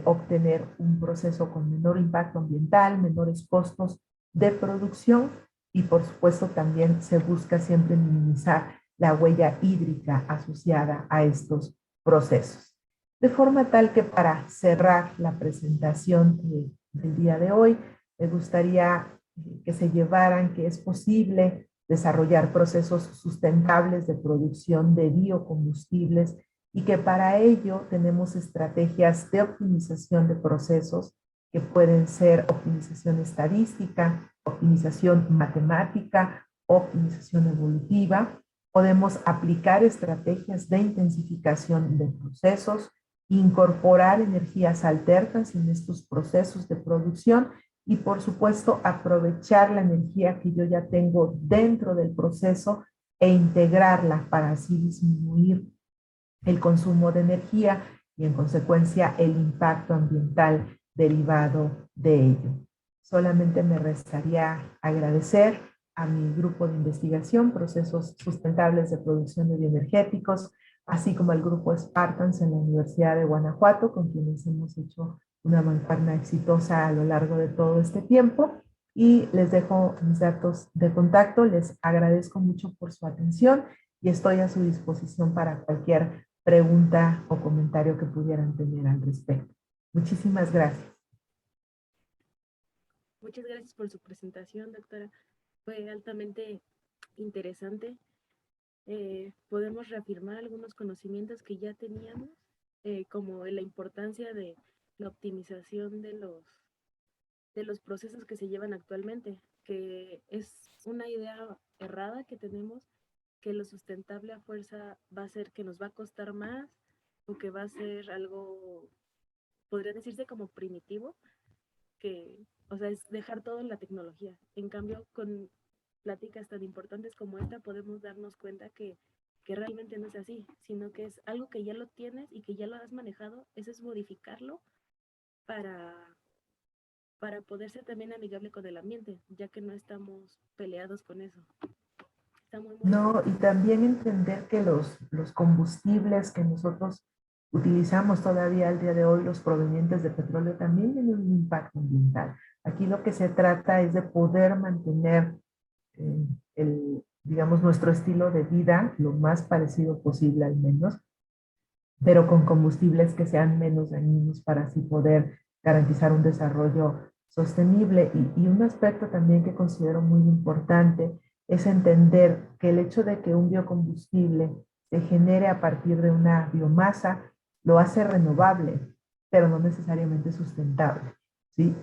S1: obtener un proceso con menor impacto ambiental, menores costos de producción y por supuesto también se busca siempre minimizar la huella hídrica asociada a estos procesos. De forma tal que para cerrar la presentación del día de hoy, me gustaría que se llevaran que es posible desarrollar procesos sustentables de producción de biocombustibles y que para ello tenemos estrategias de optimización de procesos que pueden ser optimización estadística, optimización matemática, optimización evolutiva. Podemos aplicar estrategias de intensificación de procesos, incorporar energías alternas en estos procesos de producción y, por supuesto, aprovechar la energía que yo ya tengo dentro del proceso e integrarla para así disminuir el consumo de energía y, en consecuencia, el impacto ambiental derivado de ello. Solamente me restaría agradecer a mi grupo de investigación, Procesos Sustentables de Producción de Bioenergéticos, así como al grupo Spartans en la Universidad de Guanajuato, con quienes hemos hecho una mancuerna exitosa a lo largo de todo este tiempo. Y les dejo mis datos de contacto. Les agradezco mucho por su atención y estoy a su disposición para cualquier pregunta o comentario que pudieran tener al respecto. Muchísimas gracias.
S2: Muchas gracias por su presentación, doctora. Fue altamente interesante. Podemos reafirmar algunos conocimientos que ya teníamos, como la importancia de la optimización de los procesos que se llevan actualmente, que es una idea errada que tenemos, que lo sustentable a fuerza va a ser que nos va a costar más o que va a ser algo, podría decirse como primitivo, que, o sea, es dejar todo en la tecnología. En cambio, con pláticas tan importantes como esta, podemos darnos cuenta que realmente no es así, sino que es algo que ya lo tienes y que ya lo has manejado, eso es modificarlo para, para poder ser también amigable con el ambiente, ya que no estamos peleados con eso. Está muy, muy
S1: No, y
S2: interesante.
S1: también entender que los combustibles que nosotros utilizamos todavía al día de hoy, los provenientes de petróleo, también tienen un impacto ambiental. Aquí lo que se trata es de poder mantener digamos, nuestro estilo de vida lo más parecido posible al menos, pero con combustibles que sean menos dañinos para así poder garantizar un desarrollo sostenible. Y un aspecto también que considero muy importante es entender que el hecho de que un biocombustible se genere a partir de una biomasa lo hace renovable, pero no necesariamente sustentable. ¿Sí?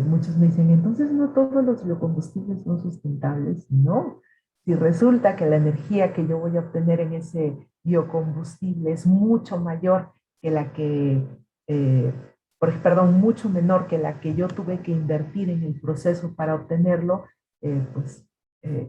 S1: Muchos me dicen, entonces no todos los biocombustibles son sustentables. No, si resulta que la energía que yo voy a obtener en ese biocombustible es mucho mayor que la que, eh, perdón, mucho menor que la que yo tuve que invertir en el proceso para obtenerlo, pues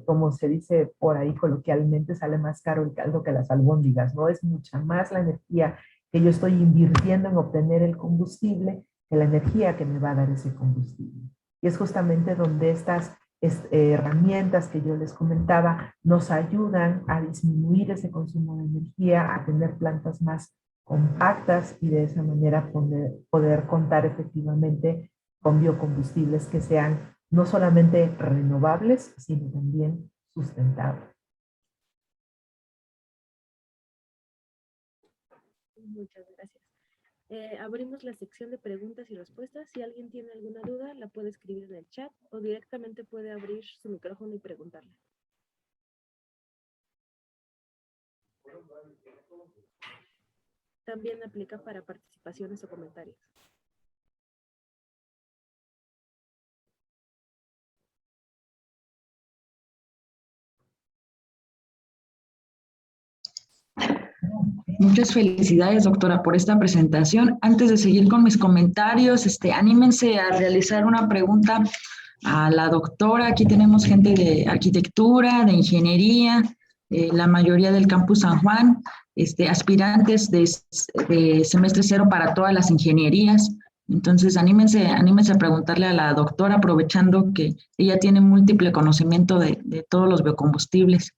S1: como se dice por ahí coloquialmente, sale más caro el caldo que las albóndigas, ¿no? Es mucha más la energía que yo estoy invirtiendo en obtener el combustible que la energía que me va a dar ese combustible. Y es justamente donde estas herramientas que yo les comentaba nos ayudan a disminuir ese consumo de energía, a tener plantas más compactas y de esa manera poder contar efectivamente con biocombustibles que sean no solamente renovables, sino también sustentables.
S2: Muchas gracias. Abrimos la sección de preguntas y respuestas. Si alguien tiene alguna duda, la puede escribir en el chat o directamente puede abrir su micrófono y preguntarle. También aplica para participaciones o comentarios.
S3: Muchas felicidades, doctora, por esta presentación. Antes de seguir con mis comentarios, anímense a realizar una pregunta a la doctora. Aquí tenemos gente de arquitectura, de ingeniería, la mayoría del campus San Juan, aspirantes de semestre cero para todas las ingenierías. Entonces, anímense a preguntarle a la doctora, aprovechando que ella tiene múltiple conocimiento de todos los biocombustibles.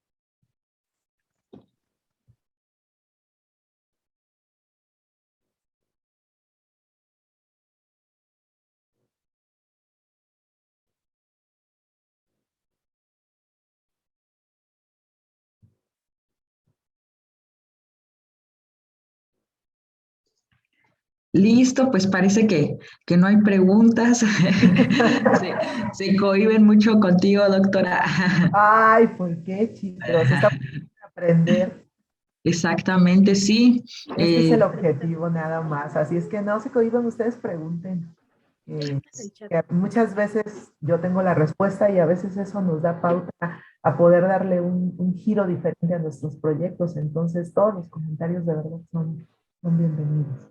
S3: Listo, pues parece que no hay preguntas. Se cohíben mucho contigo, doctora.
S1: Ay, ¿por qué, chicos? Estamos a aprender.
S3: Exactamente, sí.
S1: Este es el objetivo nada más. Así es que no se cohiban, ustedes pregunten. Eh,
S2: El chat.
S1: que muchas veces yo tengo la respuesta y a veces eso nos da pauta a poder darle un giro diferente a nuestros proyectos. Entonces, todos los comentarios de verdad son bienvenidos.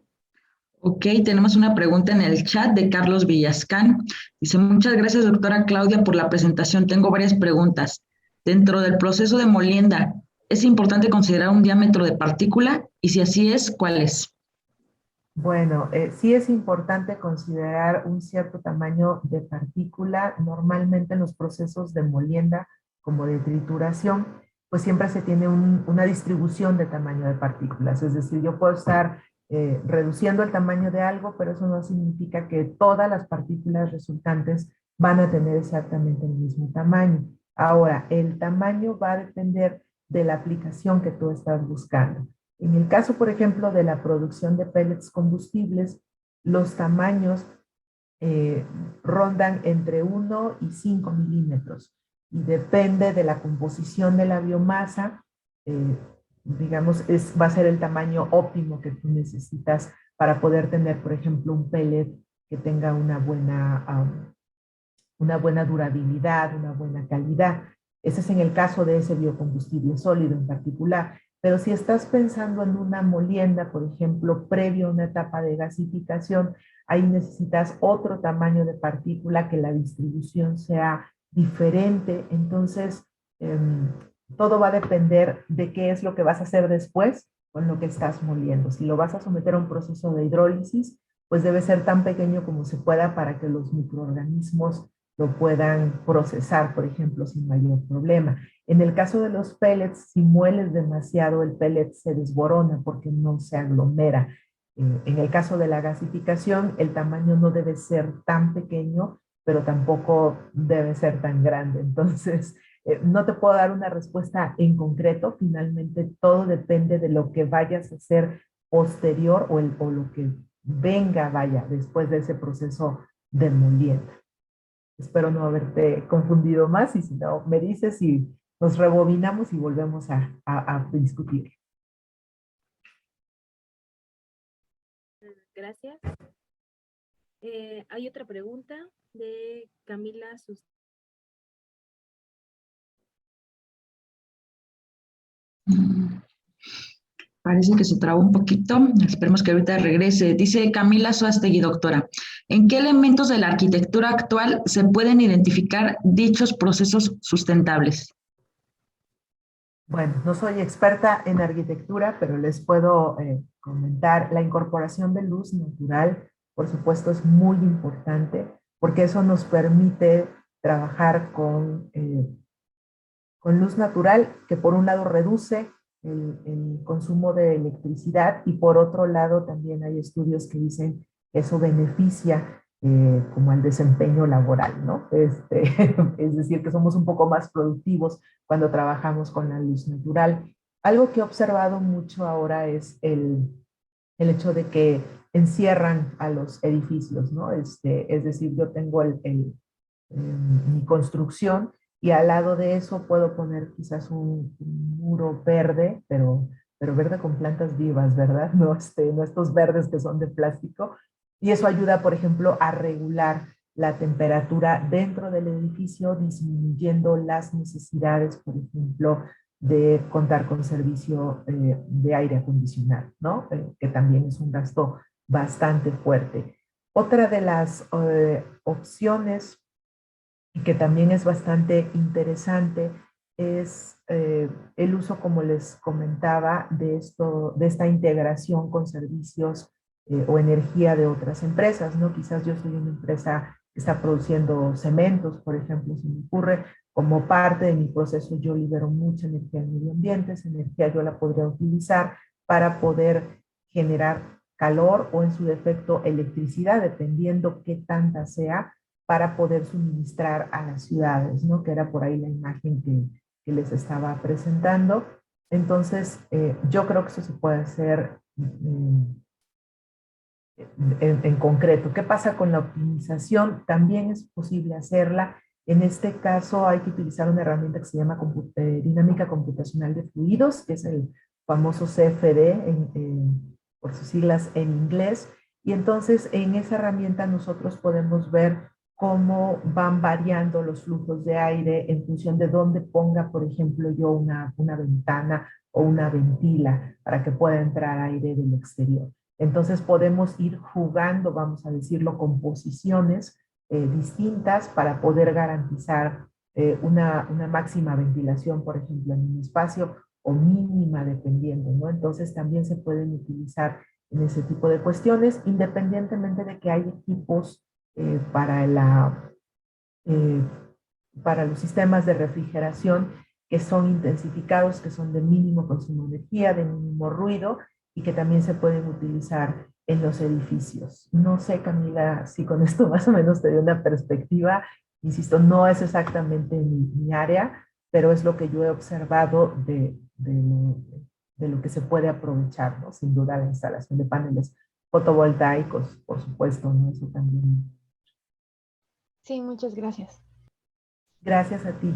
S3: Ok, tenemos una pregunta en el chat de Carlos Villascán. Dice, muchas gracias, doctora Claudia, por la presentación. Tengo varias preguntas. Dentro del proceso de molienda, ¿es importante considerar un diámetro de partícula? Y si así es, ¿cuál es?
S1: Bueno, sí es importante considerar un cierto tamaño de partícula. Normalmente en los procesos de molienda, como de trituración, pues siempre se tiene una distribución de tamaño de partículas. Es decir, yo puedo estar reduciendo el tamaño de algo, pero eso no significa que todas las partículas resultantes van a tener exactamente el mismo tamaño. Ahora, el tamaño va a depender de la aplicación que tú estás buscando. En el caso, por ejemplo, de la producción de pellets combustibles, los tamaños rondan entre 1 y 5 milímetros y depende de la composición de la biomasa, digamos, va a ser el tamaño óptimo que tú necesitas para poder tener, por ejemplo, un pellet que tenga una buena durabilidad, una buena calidad. Ese es en el caso de ese biocombustible sólido en particular. Pero si estás pensando en una molienda, por ejemplo, previo a una etapa de gasificación, ahí necesitas otro tamaño de partícula, que la distribución sea diferente. Entonces, todo va a depender de qué es lo que vas a hacer después con lo que estás moliendo. Si lo vas a someter a un proceso de hidrólisis, pues debe ser tan pequeño como se pueda para que los microorganismos lo puedan procesar, por ejemplo, sin mayor problema. En el caso de los pellets, si mueles demasiado, el pellet se desborona porque no se aglomera. En el caso de la gasificación, el tamaño no debe ser tan pequeño, pero tampoco debe ser tan grande. Entonces, no te puedo dar una respuesta en concreto. Finalmente, todo depende de lo que vayas a hacer posterior o lo que venga, vaya, después de ese proceso de molienda. Espero no haberte confundido más, y si no, me dices y nos rebobinamos y volvemos a discutir.
S2: Gracias. Hay otra pregunta de Camila Sus.
S3: Parece que se trabó un poquito. Esperemos que ahorita regrese. Dice Camila Suástegui, doctora, ¿en qué elementos de la arquitectura actual se pueden identificar dichos procesos sustentables?
S1: Bueno, no soy experta en arquitectura, pero les puedo comentar. La incorporación de luz natural, por supuesto, es muy importante, porque eso nos permite trabajar con luz natural, que por un lado reduce el consumo de electricidad, y por otro lado también hay estudios que dicen que eso beneficia como al desempeño laboral, ¿no? Es decir, que somos un poco más productivos cuando trabajamos con la luz natural. Algo que he observado mucho ahora es el hecho de que encierran a los edificios, ¿no? Es decir, yo tengo mi construcción, y al lado de eso puedo poner quizás un muro verde, pero verde con plantas vivas, ¿verdad? No, no estos verdes que son de plástico. Y eso ayuda, por ejemplo, a regular la temperatura dentro del edificio, disminuyendo las necesidades, por ejemplo, de contar con servicio de aire acondicionado, ¿no? Que también es un gasto bastante fuerte. Otra de las opciones, y que también es bastante interesante, es el uso, como les comentaba, de esta integración con servicios o energía de otras empresas, ¿no? Quizás yo soy una empresa que está produciendo cementos, por ejemplo, se me ocurre. Como parte de mi proceso, yo libero mucha energía en medio ambiente. Esa energía yo la podría utilizar para poder generar calor, o en su defecto electricidad, dependiendo qué tanta sea, para poder suministrar a las ciudades, ¿no? Que era por ahí la imagen que les estaba presentando. Entonces, yo creo que eso se puede hacer en concreto. ¿Qué pasa con la optimización? También es posible hacerla. En este caso hay que utilizar una herramienta que se llama dinámica computacional de fluidos, que es el famoso CFD por sus siglas en inglés. Y entonces en esa herramienta nosotros podemos ver cómo van variando los flujos de aire en función de dónde ponga, por ejemplo, yo una ventana o una ventila para que pueda entrar aire del exterior. Entonces podemos ir jugando, vamos a decirlo, con posiciones distintas para poder garantizar una máxima ventilación, por ejemplo, en un espacio, o mínima, dependiendo, ¿no? Entonces también se pueden utilizar en ese tipo de cuestiones, independientemente de que hay equipos para los sistemas de refrigeración que son intensificados, que son de mínimo consumo de energía, de mínimo ruido, y que también se pueden utilizar en los edificios. No sé, Camila, si con esto más o menos te doy una perspectiva. Insisto, no es exactamente mi área, pero es lo que yo he observado de lo que se puede aprovechar, ¿no? Sin duda la instalación de paneles fotovoltaicos, por supuesto, ¿no? Eso también.
S4: Sí, muchas gracias.
S1: Gracias a ti.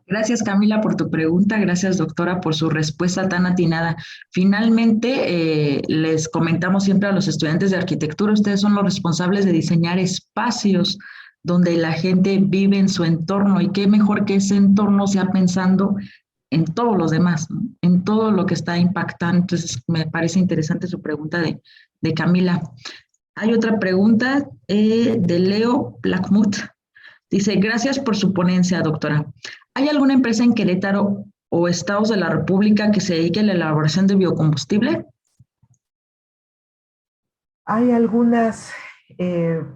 S3: Gracias, Camila, por tu pregunta. Gracias, doctora, por su respuesta tan atinada. Finalmente, les comentamos siempre a los estudiantes de arquitectura, ustedes son los responsables de diseñar espacios donde la gente vive en su entorno, y qué mejor que ese entorno sea pensando en todos los demás, ¿no? En todo lo que está impactando. Entonces, me parece interesante su pregunta de Camila. Hay otra pregunta de Leo Blackmut. Dice, gracias por su ponencia, doctora. ¿Hay alguna empresa en Querétaro o estados de la República que se dedique a la elaboración de biocombustible?
S1: Hay algunas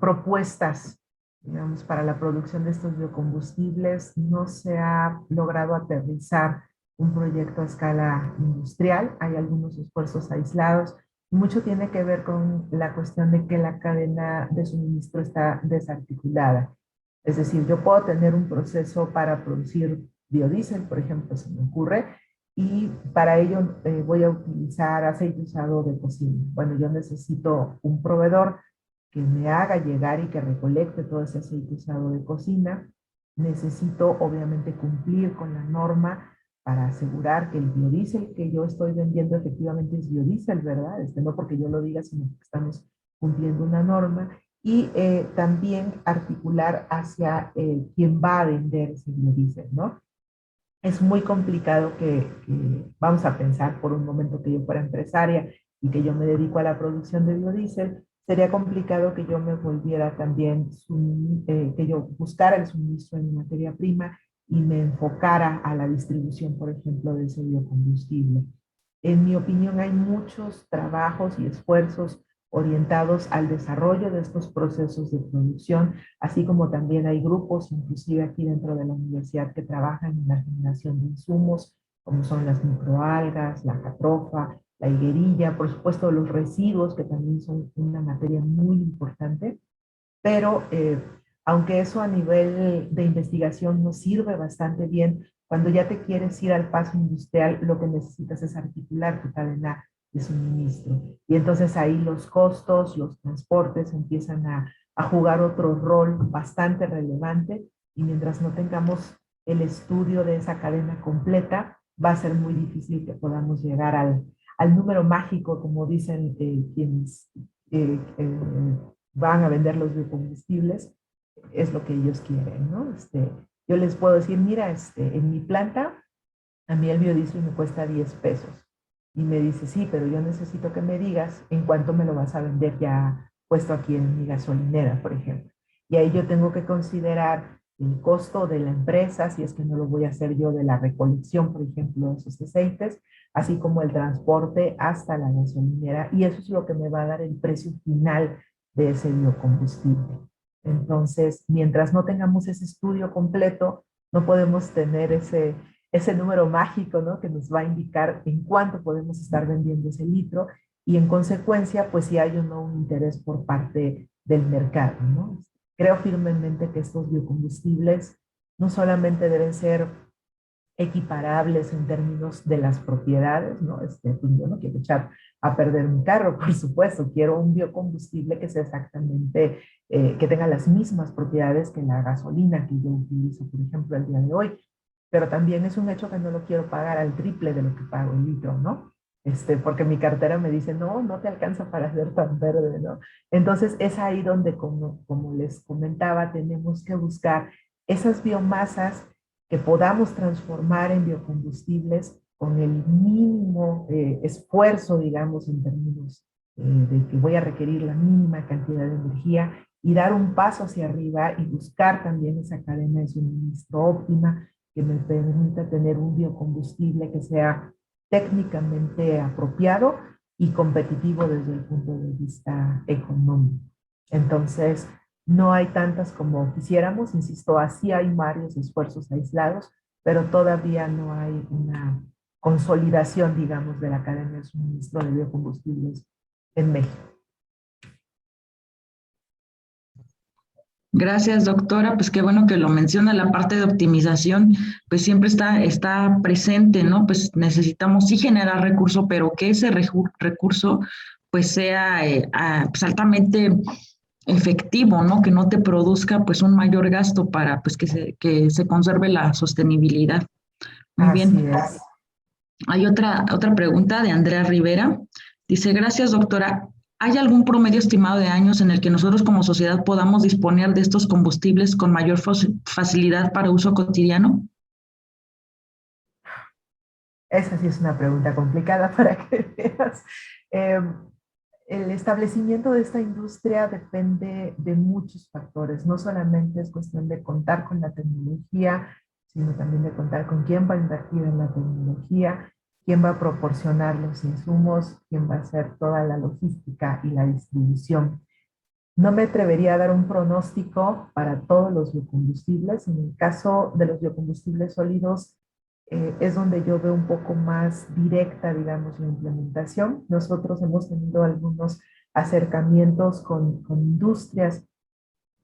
S1: propuestas, digamos, para la producción de estos biocombustibles. No se ha logrado aterrizar un proyecto a escala industrial. Hay algunos esfuerzos aislados. Mucho tiene que ver con la cuestión de que la cadena de suministro está desarticulada. Es decir, yo puedo tener un proceso para producir biodiesel, por ejemplo, se me ocurre, y para ello voy a utilizar aceite usado de cocina. Bueno, yo necesito un proveedor que me haga llegar y que recolecte todo ese aceite usado de cocina. Necesito obviamente cumplir con la norma para asegurar que el biodiesel que yo estoy vendiendo efectivamente es biodiesel, ¿verdad? No porque yo lo diga, sino porque estamos cumpliendo una norma. Y también articular hacia quien va a vender ese biodiesel, ¿no? Es muy complicado que vamos a pensar por un momento que yo fuera empresaria y que yo me dedico a la producción de biodiesel, sería complicado que yo me volviera también, que yo buscara el suministro en materia prima y me enfocara a la distribución, por ejemplo, de ese biocombustible. En mi opinión, hay muchos trabajos y esfuerzos orientados al desarrollo de estos procesos de producción, así como también hay grupos, inclusive aquí dentro de la universidad, que trabajan en la generación de insumos, como son las microalgas, la catrofa, la higuerilla, por supuesto los residuos, que también son una materia muy importante, pero aunque eso a nivel de investigación nos sirve bastante bien, cuando ya te quieres ir al paso industrial, lo que necesitas es articular tu cadena de suministro. Y entonces ahí los costos, los transportes empiezan a jugar otro rol bastante relevante, y mientras no tengamos el estudio de esa cadena completa, va a ser muy difícil que podamos llegar al número mágico, como dicen quienes van a vender los biocombustibles, es lo que ellos quieren, ¿no? Yo les puedo decir, mira, en mi planta, a mí el biodiesel me cuesta 10 pesos. Y me dice, sí, pero yo necesito que me digas en cuánto me lo vas a vender ya puesto aquí en mi gasolinera, por ejemplo. Y ahí yo tengo que considerar el costo de la empresa, si es que no lo voy a hacer yo, de la recolección, por ejemplo, de esos aceites, así como el transporte hasta la gasolinera. Y eso es lo que me va a dar el precio final de ese biocombustible. Entonces, mientras no tengamos ese estudio completo, no podemos tener ese número mágico, ¿no? Que nos va a indicar en cuánto podemos estar vendiendo ese litro, y en consecuencia, pues si hay o no un interés por parte del mercado, ¿no? Creo firmemente que estos biocombustibles no solamente deben ser equiparables en términos de las propiedades, ¿no? Pues yo no quiero echar a perder mi carro, por supuesto, quiero un biocombustible que sea exactamente, que tenga las mismas propiedades que la gasolina que yo utilizo, por ejemplo, el día de hoy. Pero también es un hecho que no lo quiero pagar al triple de lo que pago el litro, ¿no? Porque mi cartera me dice, no, no te alcanza para ser tan verde, ¿no? Entonces es ahí donde, como les comentaba, tenemos que buscar esas biomasas que podamos transformar en biocombustibles con el mínimo esfuerzo, digamos, en términos de que voy a requerir la mínima cantidad de energía, y dar un paso hacia arriba y buscar también esa cadena de suministro óptima que me permita tener un biocombustible que sea técnicamente apropiado y competitivo desde el punto de vista económico. Entonces, no hay tantas como quisiéramos, insisto, así hay varios esfuerzos aislados, pero todavía no hay una consolidación, digamos, de la cadena de suministro de biocombustibles en México.
S3: Gracias, doctora. Pues qué bueno que lo menciona. La parte de optimización, pues siempre está presente, ¿no? Pues necesitamos sí generar recurso, pero que ese recurso pues sea pues altamente efectivo, ¿no? Que no te produzca pues un mayor gasto para pues que se conserve la sostenibilidad. Muy bien.
S1: Así es.
S3: Hay otra pregunta de Andrea Rivera. Dice, gracias, doctora. ¿Hay algún promedio estimado de años en el que nosotros como sociedad podamos disponer de estos combustibles con mayor facilidad para uso cotidiano?
S1: Esa sí es una pregunta complicada para que veas. Eh, el establecimiento de esta industria depende de muchos factores. No solamente es cuestión de contar con la tecnología, sino también de contar con quién va a invertir en la tecnología, quién va a proporcionar los insumos, quién va a hacer toda la logística y la distribución. No me atrevería a dar un pronóstico para todos los biocombustibles. En el caso de los biocombustibles sólidos, es donde yo veo un poco más directa, digamos, la implementación. Nosotros hemos tenido algunos acercamientos con industrias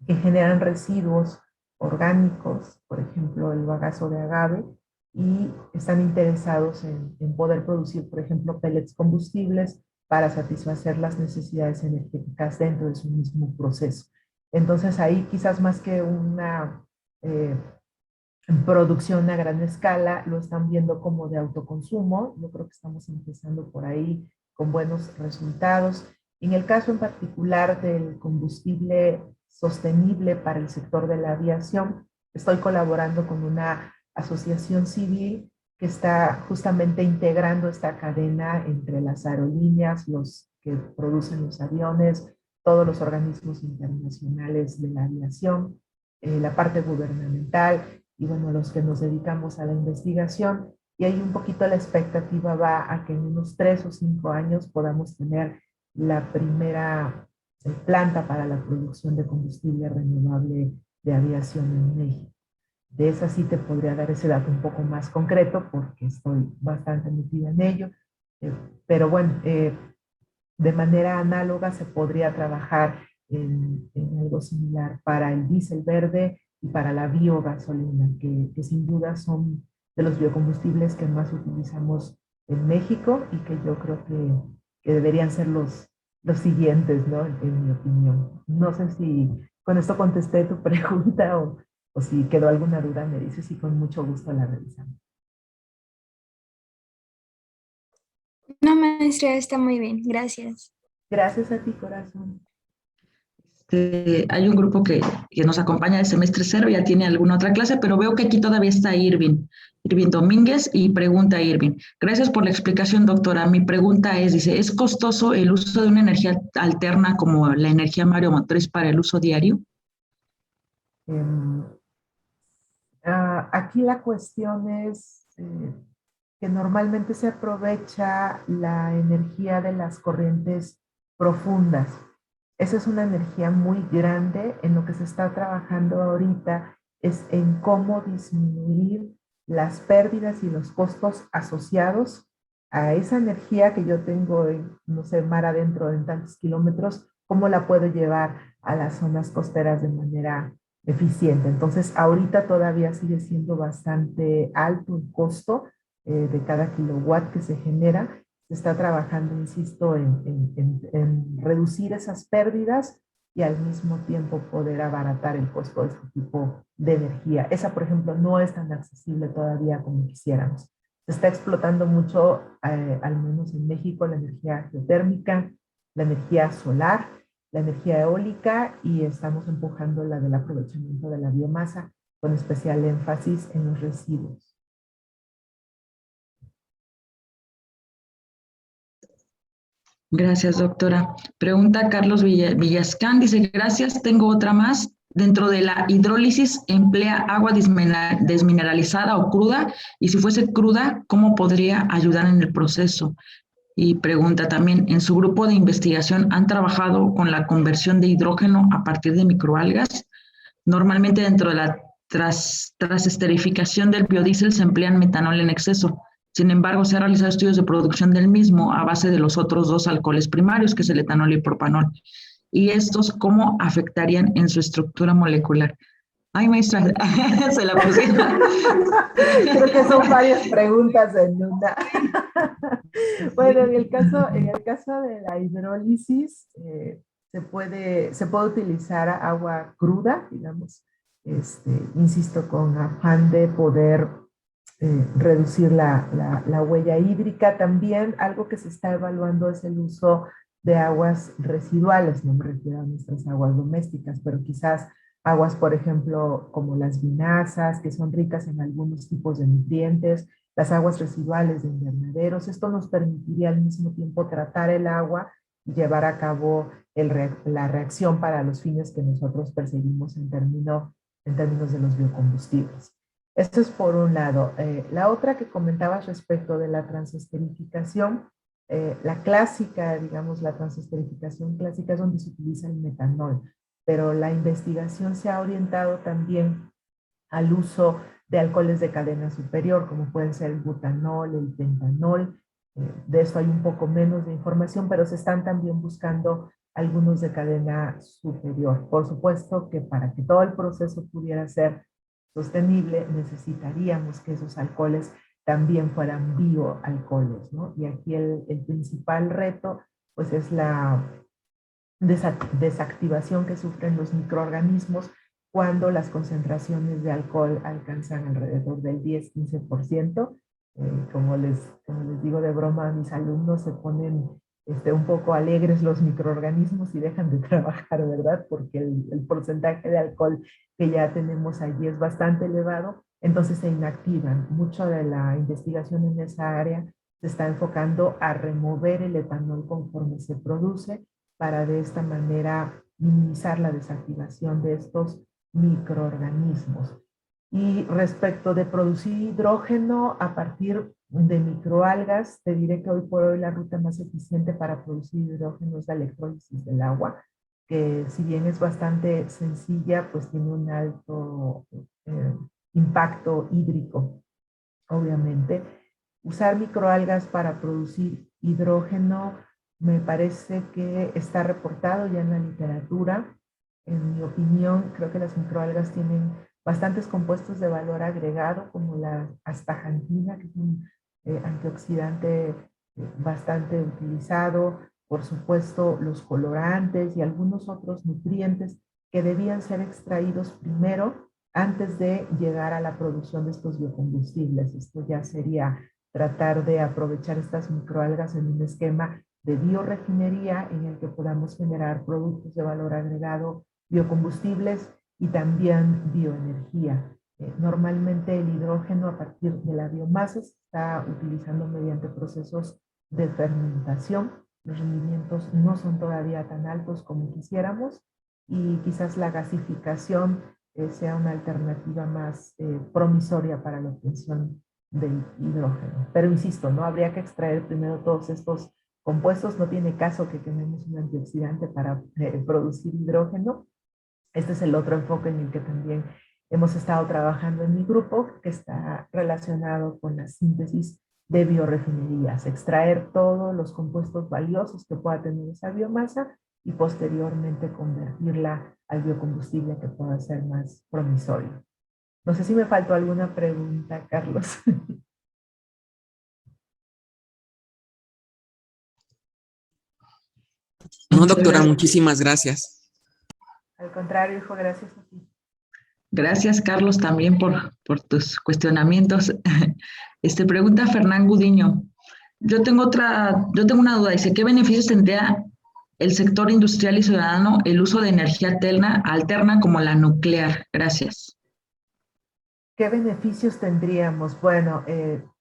S1: que generan residuos orgánicos, por ejemplo, el bagazo de agave, y están interesados en poder producir, por ejemplo, pellets combustibles para satisfacer las necesidades energéticas dentro de su mismo proceso. Entonces ahí quizás más que una producción a gran escala, lo están viendo como de autoconsumo. Yo creo que estamos empezando por ahí con buenos resultados. En el caso en particular del combustible sostenible para el sector de la aviación, estoy colaborando con una asociación civil que está justamente integrando esta cadena entre las aerolíneas, los que producen los aviones, todos los organismos internacionales de la aviación, la parte gubernamental y bueno, los que nos dedicamos a la investigación. Y ahí un poquito la expectativa va a que en unos 3 o 5 años podamos tener la primera planta para la producción de combustible renovable de aviación en México. De esa sí te podría dar ese dato un poco más concreto porque estoy bastante metida en ello. Pero bueno, de manera análoga se podría trabajar en algo similar para el diésel verde y para la biogasolina, que sin duda son de los biocombustibles que más utilizamos en México y que yo creo que deberían ser los siguientes, ¿no? En mi opinión. No sé si con esto contesté tu pregunta o si quedó alguna duda, me dices y con mucho gusto la revisamos.
S5: No, maestra, está muy bien, gracias.
S1: Gracias a ti, corazón.
S3: Hay un grupo que nos acompaña de semestre cero, ya tiene alguna otra clase, pero veo que aquí todavía está Irving Domínguez, y pregunta Irving: gracias por la explicación, doctora. Mi pregunta es, dice, ¿es costoso el uso de una energía alterna como la energía mareomotriz para el uso diario?
S1: Aquí la cuestión es que normalmente se aprovecha la energía de las corrientes profundas. Esa es una energía muy grande. En lo que se está trabajando ahorita es en cómo disminuir las pérdidas y los costos asociados a esa energía que yo tengo en, no sé, mar adentro en tantos kilómetros, cómo la puedo llevar a las zonas costeras de manera eficiente. Entonces, ahorita todavía sigue siendo bastante alto el costo de cada kilowatt que se genera. Se está trabajando, insisto, en reducir esas pérdidas y al mismo tiempo poder abaratar el costo de este tipo de energía. Esa, por ejemplo, no es tan accesible todavía como quisiéramos. Se está explotando mucho, al menos en México, la energía geotérmica, la energía solar, la energía eólica, y estamos empujando la del aprovechamiento de la biomasa, con especial énfasis en los residuos.
S3: Gracias, doctora. Pregunta Carlos Villascán, dice, gracias, tengo otra más. Dentro de la hidrólisis emplea agua desmineralizada o cruda, y si fuese cruda, ¿cómo podría ayudar en el proceso? Y pregunta también, ¿en su grupo de investigación han trabajado con la conversión de hidrógeno a partir de microalgas? Normalmente dentro de la esterificación del biodiesel se emplean metanol en exceso. Sin embargo, se han realizado estudios de producción del mismo a base de los otros dos alcoholes primarios, que es el etanol y el propanol. ¿Y estos cómo afectarían en su estructura molecular? Ay, maestra, se la pusieron.
S1: Creo que son varias preguntas en una. Bueno, en el caso de la hidrólisis, se puede utilizar agua cruda, digamos, insisto, con afán de poder reducir la huella hídrica. También algo que se está evaluando es el uso de aguas residuales. No me refiero a nuestras aguas domésticas, pero quizás aguas, por ejemplo, como las vinazas, que son ricas en algunos tipos de nutrientes, las aguas residuales de invernaderos. Esto nos permitiría al mismo tiempo tratar el agua y llevar a cabo la reacción para los fines que nosotros perseguimos en términos de los biocombustibles. Esto es por un lado. La otra que comentabas respecto de la transesterificación, la clásica, digamos, la transesterificación clásica es donde se utiliza el metanol, pero la investigación se ha orientado también al uso de alcoholes de cadena superior, como pueden ser el butanol, el pentanol. De esto hay un poco menos de información, pero se están también buscando algunos de cadena superior. Por supuesto que para que todo el proceso pudiera ser sostenible, necesitaríamos que esos alcoholes también fueran bioalcoholes, ¿no? Y aquí el principal reto, pues, es la desactivación que sufren los microorganismos cuando las concentraciones de alcohol alcanzan alrededor del 10-15%. Como les digo de broma a mis alumnos, se ponen un poco alegres los microorganismos y dejan de trabajar, ¿verdad? Porque el porcentaje de alcohol que ya tenemos allí es bastante elevado, entonces se inactivan. Mucho de la investigación en esa área se está enfocando a remover el etanol conforme se produce para de esta manera minimizar la desactivación de estos microorganismos. Y respecto de producir hidrógeno a partir de microalgas, te diré que hoy por hoy la ruta más eficiente para producir hidrógeno es la electrólisis del agua, que si bien es bastante sencilla, pues tiene un alto impacto hídrico, obviamente. Usar microalgas para producir hidrógeno me parece que está reportado ya en la literatura. En mi opinión, creo que las microalgas tienen bastantes compuestos de valor agregado, como la astaxantina, que es un antioxidante bastante utilizado, por supuesto los colorantes y algunos otros nutrientes que debían ser extraídos primero antes de llegar a la producción de estos biocombustibles. Esto ya sería tratar de aprovechar estas microalgas en un esquema de biorefinería en el que podamos generar productos de valor agregado, biocombustibles y también bioenergía. Normalmente el hidrógeno a partir de la biomasa se está utilizando mediante procesos de fermentación. Los rendimientos no son todavía tan altos como quisiéramos y quizás la gasificación sea una alternativa más promisoria para la obtención del hidrógeno. Pero insisto, ¿no? Habría que extraer primero todos estos compuestos. No tiene caso que quememos un antioxidante para producir hidrógeno. Este es el otro enfoque en el que también hemos estado trabajando en mi grupo, que está relacionado con la síntesis de biorefinerías, extraer todos los compuestos valiosos que pueda tener esa biomasa y posteriormente convertirla al biocombustible que pueda ser más promisorio. No sé si me faltó alguna pregunta, Carlos.
S6: No, doctora, muchísimas gracias.
S1: Al contrario, hijo, gracias a ti.
S3: Gracias, Carlos, también por tus cuestionamientos. Pregunta Fernán Gudiño. Yo tengo una duda. Dice, ¿qué beneficios tendría el sector industrial y ciudadano el uso de energía alterna como la nuclear? Gracias.
S1: ¿Qué beneficios tendríamos? Bueno,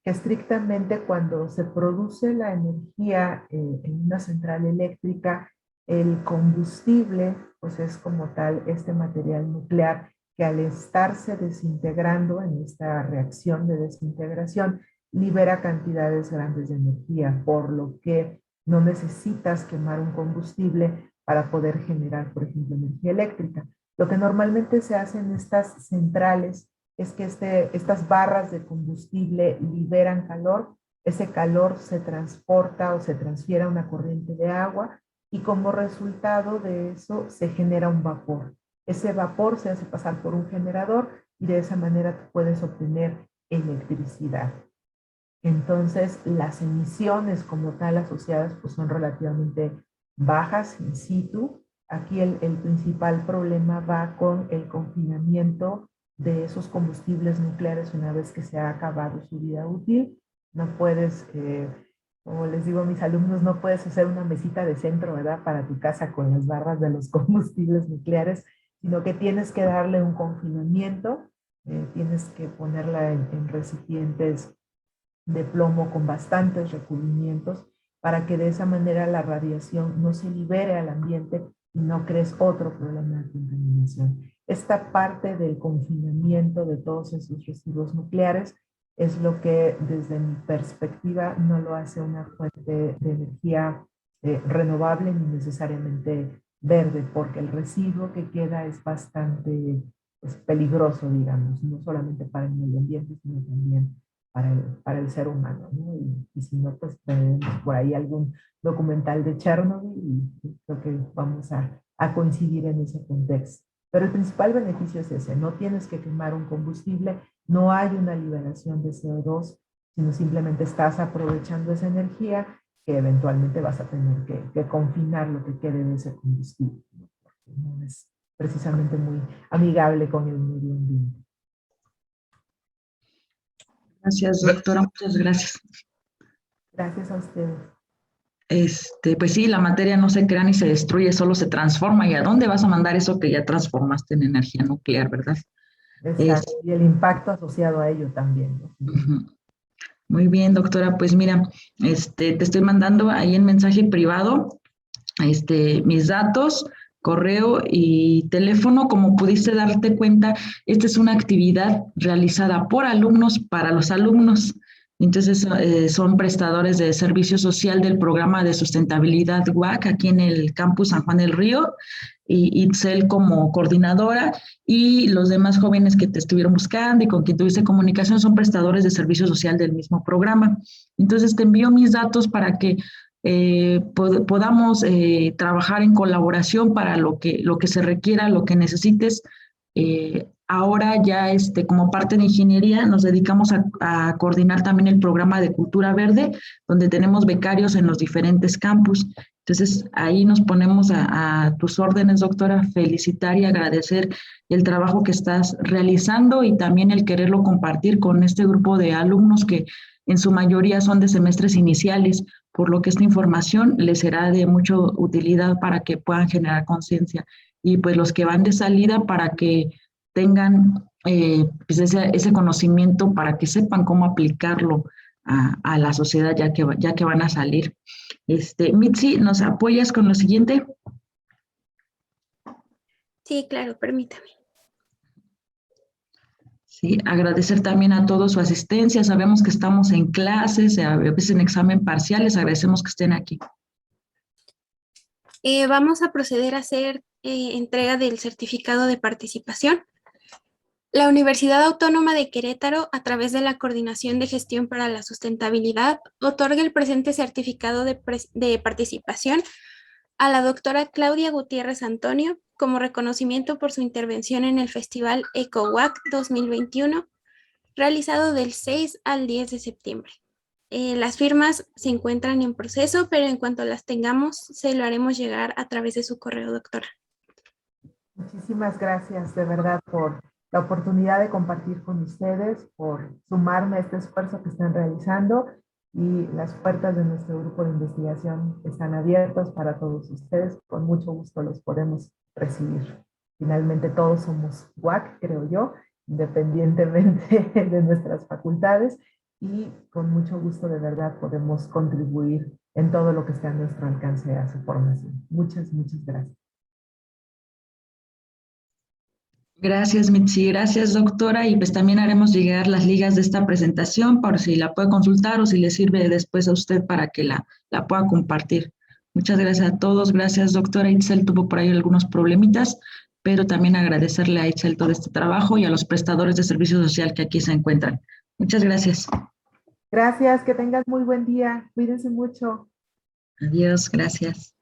S1: estrictamente cuando se produce la energía en una central eléctrica, el combustible, pues es como tal este material nuclear que al estarse desintegrando en esta reacción de desintegración, libera cantidades grandes de energía, por lo que no necesitas quemar un combustible para poder generar, por ejemplo, energía eléctrica. Lo que normalmente se hace en estas centrales es que estas barras de combustible liberan calor, ese calor se transporta o se transfiere a una corriente de agua y como resultado de eso se genera un vapor. Ese vapor se hace pasar por un generador y de esa manera puedes obtener electricidad. Entonces, las emisiones como tal asociadas pues son relativamente bajas in situ. Aquí el principal problema va con el confinamiento de esos combustibles nucleares una vez que se ha acabado su vida útil. No puedes, como les digo a mis alumnos, no puedes hacer una mesita de centro, ¿verdad?, para tu casa con las barras de los combustibles nucleares, sino que tienes que darle un confinamiento, tienes que ponerla en recipientes de plomo con bastantes recubrimientos para que de esa manera la radiación no se libere al ambiente y no crees otro problema de contaminación. Esta parte del confinamiento de todos esos residuos nucleares es lo que desde mi perspectiva no lo hace una fuente de energía renovable ni necesariamente verde, porque el residuo que queda es bastante peligroso, digamos, no solamente para el medio ambiente, sino también para el ser humano, ¿no? Y si no, pues tenemos por ahí algún documental de Chernobyl y creo que vamos a coincidir en ese contexto. Pero el principal beneficio es ese, no tienes que quemar un combustible, no hay una liberación de CO2, sino simplemente estás aprovechando esa energía que eventualmente vas a tener que confinar lo que quede de ese combustible, ¿no? Porque no es precisamente muy amigable con el medio ambiente.
S3: Gracias, doctora, muchas gracias.
S1: Gracias a ustedes.
S3: Pues sí, la materia no se crea ni se destruye, solo se transforma. ¿Y a dónde vas a mandar eso que ya transformaste en energía nuclear, verdad?
S1: Exacto, y el impacto asociado a ello también, ¿no?
S3: Muy bien, doctora, pues mira, te estoy mandando ahí en mensaje privado, mis datos, correo y teléfono. Como pudiste darte cuenta, esta es una actividad realizada por alumnos para los alumnos. Entonces, son prestadores de servicio social del programa de sustentabilidad UAC aquí en el campus San Juan del Río, y Itzel como coordinadora, y los demás jóvenes que te estuvieron buscando y con quien tuviste comunicación son prestadores de servicio social del mismo programa. Entonces, te envío mis datos para que podamos trabajar en colaboración para lo que se requiera, lo que necesites. Ahora ya como parte de ingeniería nos dedicamos a coordinar también el programa de Cultura Verde, donde tenemos becarios en los diferentes campus. Entonces ahí nos ponemos a tus órdenes, doctora, felicitar y agradecer el trabajo que estás realizando y también el quererlo compartir con este grupo de alumnos que en su mayoría son de semestres iniciales, por lo que esta información les será de mucha utilidad para que puedan generar conciencia, y pues los que van de salida para que tengan pues ese conocimiento, para que sepan cómo aplicarlo a la sociedad ya que van a salir. Mitzi, ¿nos apoyas con lo siguiente?
S5: Sí, claro, permítame.
S3: Sí, agradecer también a todos su asistencia. Sabemos que estamos en clases, a veces en examen parcial, les agradecemos que estén aquí.
S5: Vamos a proceder a hacer entrega del certificado de participación. La Universidad Autónoma de Querétaro, a través de la Coordinación de Gestión para la Sustentabilidad, otorga el presente certificado de participación a la doctora Claudia Gutiérrez Antonio como reconocimiento por su intervención en el Festival EcoWac 2021, realizado del 6 al 10 de septiembre. Las firmas se encuentran en proceso, pero en cuanto las tengamos, se lo haremos llegar a través de su correo, doctora.
S1: Muchísimas gracias, de verdad, por la oportunidad de compartir con ustedes, por sumarme a este esfuerzo que están realizando, y las puertas de nuestro grupo de investigación están abiertas para todos ustedes. Con mucho gusto los podemos recibir. Finalmente todos somos UAC, creo yo, independientemente de nuestras facultades, y con mucho gusto de verdad podemos contribuir en todo lo que esté a nuestro alcance a su formación. Muchas, muchas gracias.
S3: Gracias, Mitzi. Gracias, doctora. Y pues también haremos llegar las ligas de esta presentación por si la puede consultar o si le sirve después a usted para que la pueda compartir. Muchas gracias a todos. Gracias, doctora. Itzel tuvo por ahí algunos problemitas, pero también agradecerle a Itzel todo este trabajo y a los prestadores de servicio social que aquí se encuentran. Muchas gracias.
S1: Gracias, que tengas muy buen día. Cuídense mucho.
S3: Adiós, gracias.